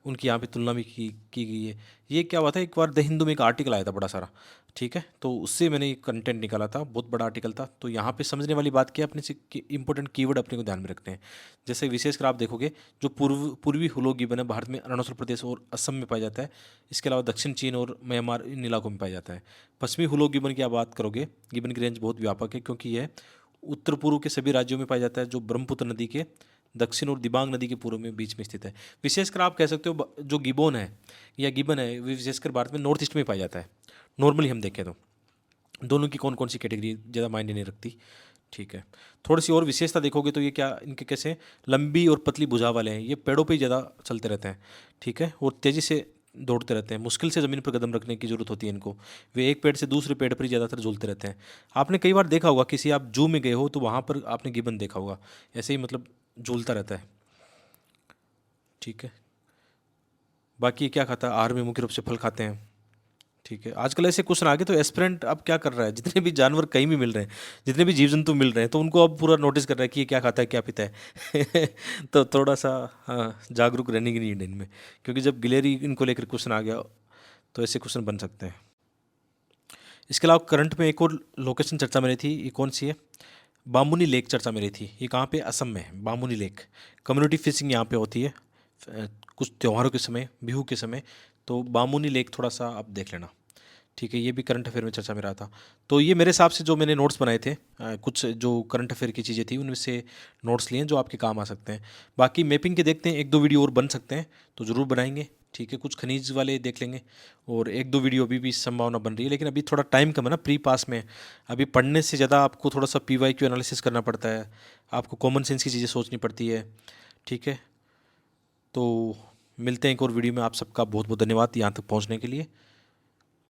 उनकी यहाँ पे तुलना भी की गई है। ये क्या हुआ था, एक बार द हिंदू में एक आर्टिकल आया था बड़ा सारा, ठीक है, तो उससे मैंने ये कंटेंट निकाला था, बहुत बड़ा आर्टिकल था। तो यहाँ पे समझने वाली बात क्या है, अपने से इंपॉर्टेंट कीवर्ड अपने को ध्यान में रखते हैं। जैसे विशेषकर आप देखोगे, जो पूर्वी हुलो गिबन है भारत में अरुणाचल प्रदेश और असम में पाया जाता है। इसके अलावा दक्षिण चीन और म्यांमार इन इलाकों में पाया जाता है। पश्चिमी हुलो गिबन की आप बात करोगे, गिबन की रेंज बहुत व्यापक है, क्योंकि यह उत्तर पूर्व के सभी राज्यों में पाया जाता है, जो ब्रह्मपुत्र नदी के दक्षिण और दिबांग नदी के पूर्व में बीच में स्थित है। विशेषकर आप कह सकते हो जो गिबोन है या गिबन है, वे विशेषकर भारत में नॉर्थ ईस्ट में पाया जाता है। नॉर्मली हम देखें तो दोनों की कौन कौन सी कैटेगरी ज़्यादा मायने नहीं रखती। ठीक है, थोड़ी सी और विशेषता देखोगे तो ये क्या, इनके कैसे लंबी और पतली भुजा वाले हैं, ये पेड़ों पे ही ज़्यादा चलते रहते हैं। ठीक है, और तेज़ी से दौड़ते रहते हैं, मुश्किल से ज़मीन पर कदम रखने की ज़रूरत होती है इनको। वे एक पेड़ से दूसरे पेड़ पर ही ज़्यादातर झूलते रहते हैं। आपने कई बार देखा होगा, किसी आप जू में गए हो तो वहाँ पर आपने गिबन देखा होगा, ऐसे ही मतलब झूलता रहता है। ठीक है, बाकी ये क्या खाता है, आहार में मुख्य रूप से फल खाते हैं। ठीक है, आजकल ऐसे क्वेश्चन आ गए, तो एस्पिरेंट अब क्या कर रहा है, जितने भी जानवर कहीं भी मिल रहे हैं, जितने भी जीव जंतु मिल रहे हैं, तो उनको अब पूरा नोटिस कर रहा है कि ये क्या खाता है, क्या पीता है। तो थोड़ा सा, हाँ, जागरूक रहने की नीड है इनमें, क्योंकि जब गिलेरी इनको लेकर क्वेश्चन आ गया, तो ऐसे क्वेश्चन बन सकते हैं। इसके अलावा करंट में एक और लोकेशन चर्चा में रही थी, ये कौन सी है, बामुनी लेक चर्चा में रही थी। ये कहाँ पे, असम में है बामुनी लेक। कम्युनिटी फिशिंग यहाँ पे होती है कुछ त्योहारों के समय, बिहू के समय। तो बामुनी लेक थोड़ा सा आप देख लेना। ठीक है, ये भी करंट अफेयर में चर्चा में रहा था। तो ये मेरे हिसाब से जो मैंने नोट्स बनाए थे, कुछ जो करंट अफेयर की चीज़ें थी उनमें से नोट्स लिए हैं, जो आपके काम आ सकते हैं। बाकी मैपिंग के देखते हैं, एक दो वीडियो और बन सकते हैं तो ज़रूर बनाएंगे। ठीक है, कुछ खनिज वाले देख लेंगे, और एक दो वीडियो अभी भी संभावना बन रही है, लेकिन अभी थोड़ा टाइम कम है ना, प्री पास में। अभी पढ़ने से ज़्यादा आपको थोड़ा सा PYQ एनालिसिस करना पड़ता है, आपको कॉमन सेंस की चीज़ें सोचनी पड़ती है। ठीक है, तो मिलते हैं एक और वीडियो में। आप सबका बहुत बहुत धन्यवाद यहाँ तक पहुँचने के लिए।